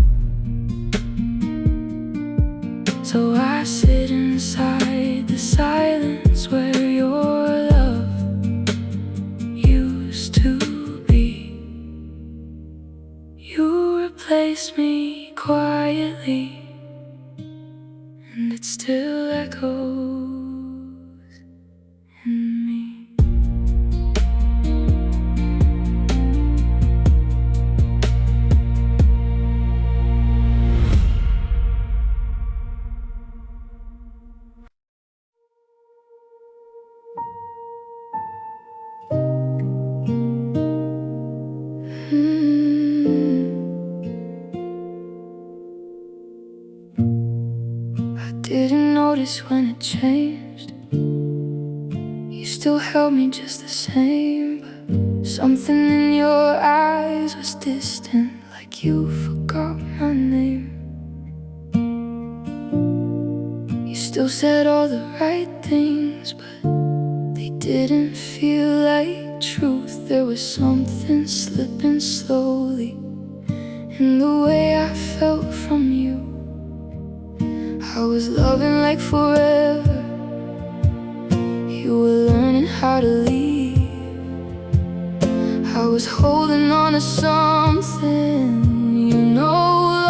So I sit inside the silence where your love used to be. You replaced me quietly, and it still echoes in me. I didn't notice when it changed. You still held me just the same, but something in your eyes was distant, like you forgot my name. You still said all the right things, but they didn't feel like truth. There was something slipping slowly in the way I felt from you. I was loving like forever. You were learning how to leave. I was holding on to something you no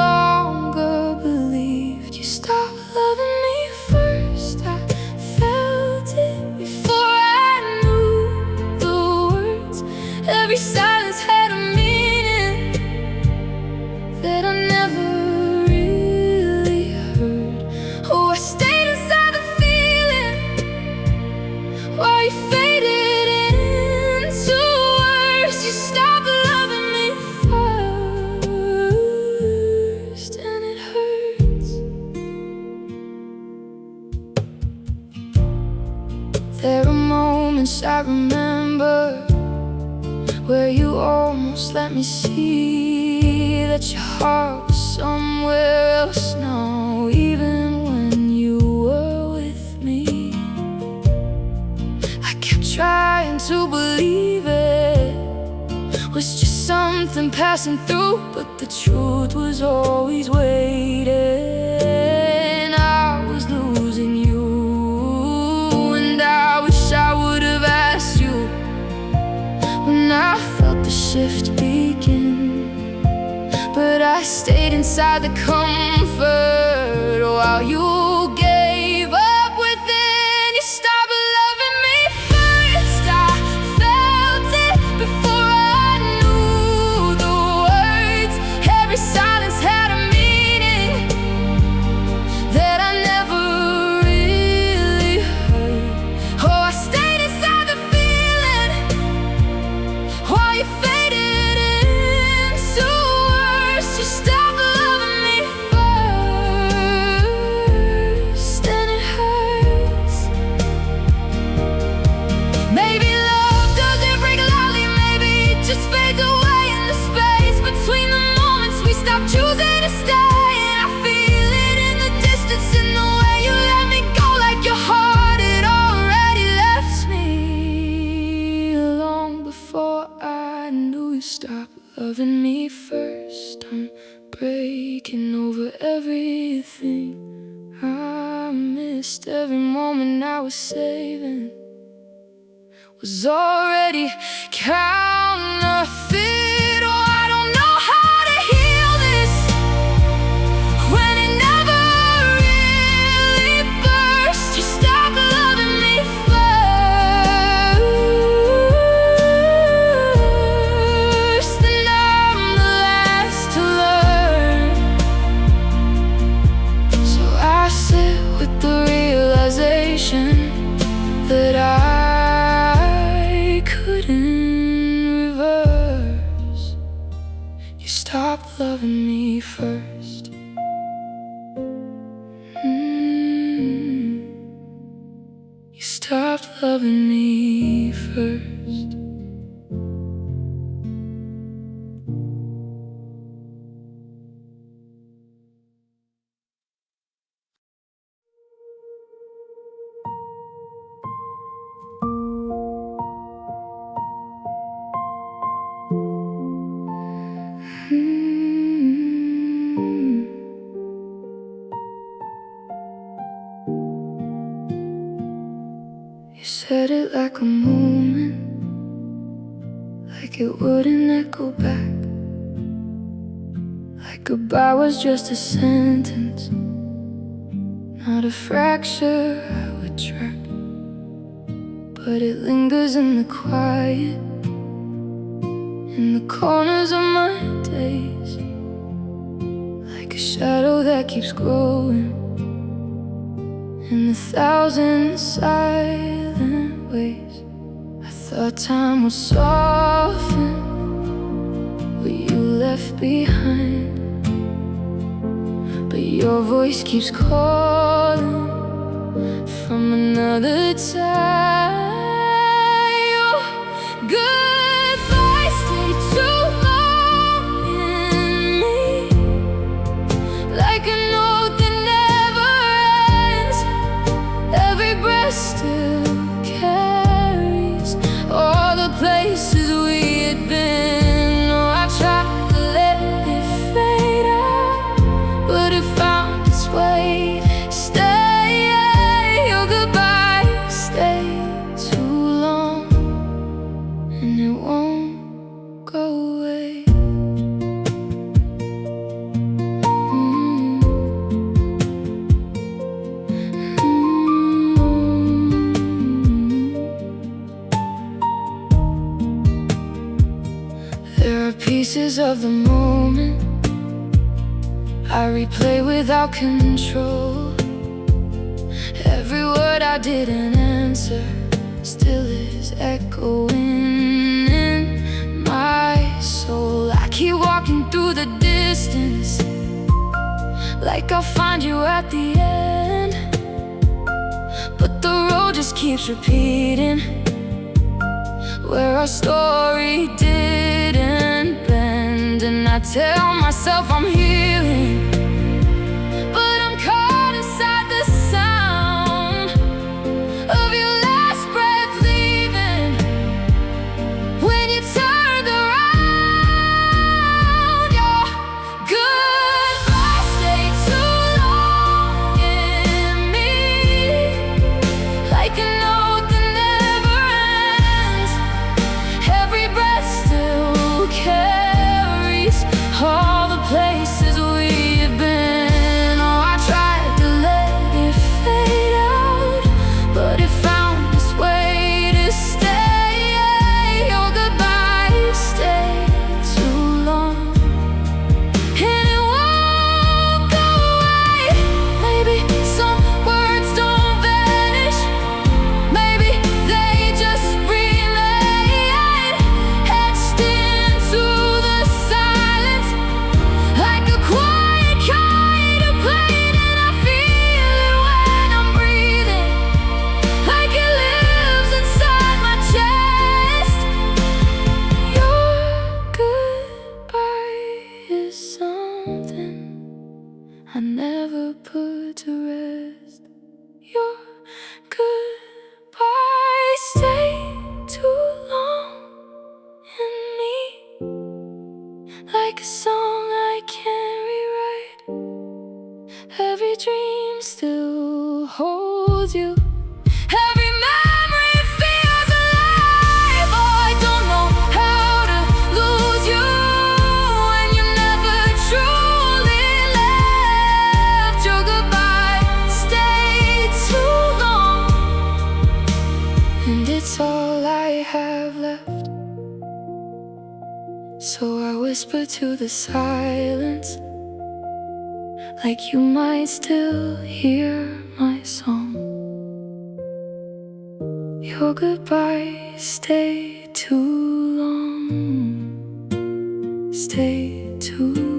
longer believed. You stopped loving me first. I felt it before I knew the words. Every silence had a meaning that I never really heard. Oh, I stayed inside the feeling while you faded into words. You stopped loving me first, and it hurts. There are moments I remember where you almost let me see that your heart was somewhere else now, even when you were with me. I kept trying to believe it was just something passing through, but the truth was always waiting. I was losing you. inside the comfort while you gave up within. You stopped loving me first. I felt it before I knew the words. Every silence had a meaning that I never really heard. Oh, I stayed inside the feeling while you faded into worse. You stopped loving me first, and it hurts. Maybe love doesn't break loudly, maybe it just fades away in the space between the moments we stop choosing to stay. And I feel it in the distance, in the way you let me go, like your heart had already left me long before I knew you stopped loving me first. I'm breaking over everything I missed. Every moment I was saving was already counterfeit. Oh, I don't know how to heal this when it never really burst. You stopped loving me first, and I'm the last to learn. So I sit with the realization that I couldn't reverse. You stopped loving me first. You stopped loving me first. You said it like a moment, like it wouldn't echo back, like goodbye was just a sentence, not a fracture I would track. But it lingers in the quiet, in the corners of my days, like a shadow that keeps growing in the thousand silent ways. I thought time would soften what you left behind, but your voice keeps calling from another time. Your goodbye stayed too long in me, like a note that never ends. Every breath still carries all the places we had been. Oh, I tried to let it fade out, but it found its way. Stay, your goodbye stayed too long, and it won't go away. There are pieces of the moment I replay without control. Every word I didn't answer still is echoing in my soul. I keep walking through the distance, like I'll find you at the end, but the road just keeps repeating where our story didn't bend. And I tell myself I'm healing, but I'm caught inside the sound of your last breath leaving. When you turned around, your goodbye stayed too long in me, like a note that never ends. Every breath still carries all the places we I never put to rest. Your goodbye stayed too long in me, like a song I can't rewrite. Every dream still holds you. Every memory feels alive. Oh, I don't know how to lose you when you never truly left. Your goodbye stayed too long, and it's all I have left. So I whisper to the silence, like you might still hear my song. Your goodbye stayed too long, stayed too long.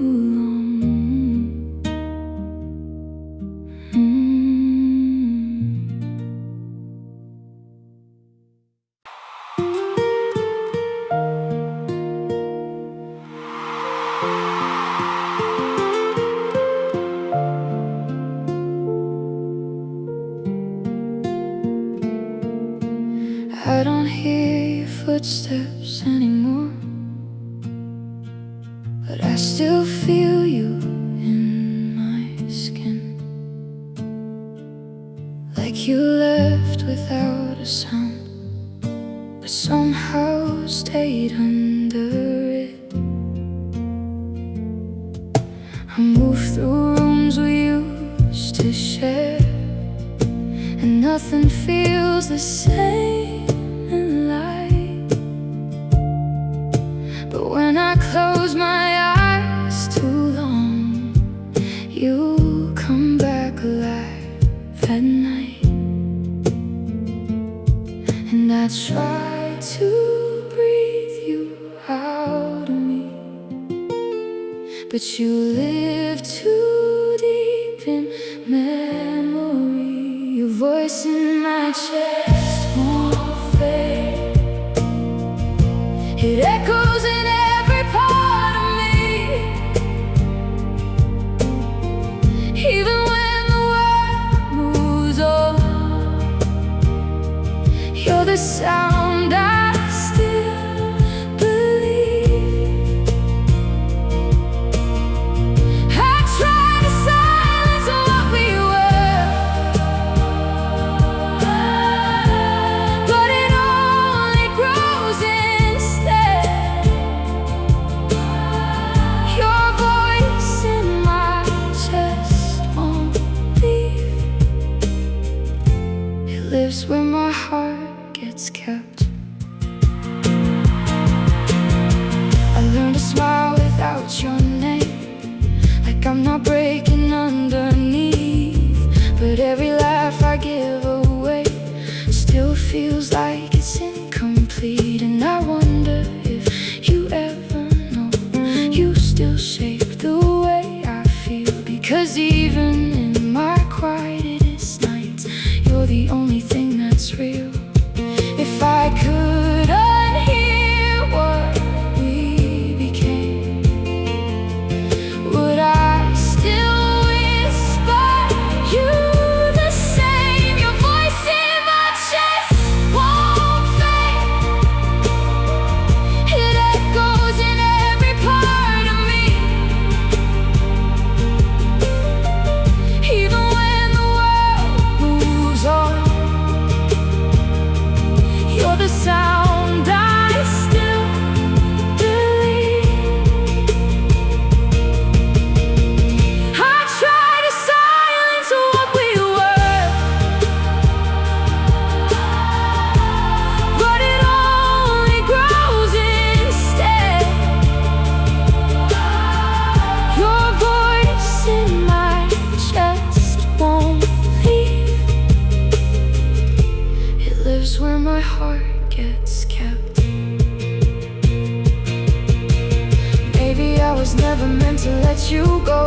I don't hear your footsteps anymore, but I still feel you in my skin. Like you left without a sound, but somehow stayed under it. I move through rooms we used to share, and nothing feels the same. But when I close my eyes too long, you come back alive at night. And I try to breathe you out of me, but you live too deep in memory. Your voice in my chest won't fade. It echoes in every part of me, even when the world moves on. You're the sound I still believe. I try to silence what we were, but it only grows instead. Your voice in my chest won't leave. It lives where my heart gets kept. I learned to smile without your name, like I'm not breaking underneath. But every laugh I give away still feels like it's incomplete. And I wonder if you ever know you still shape the way I feel. Because even in my quietest nights, you're the only thing that's real. If I could unhear what we became, would I still whisper you the same? Your voice in my chest won't fade. It echoes in every part of me, even when the world moves on. You're the sound I still believe. I try to silence what we were, but it only grows instead. Your voice in my chest won't leave. It lives where my heart gets kept. Maybe I was never meant to let you go.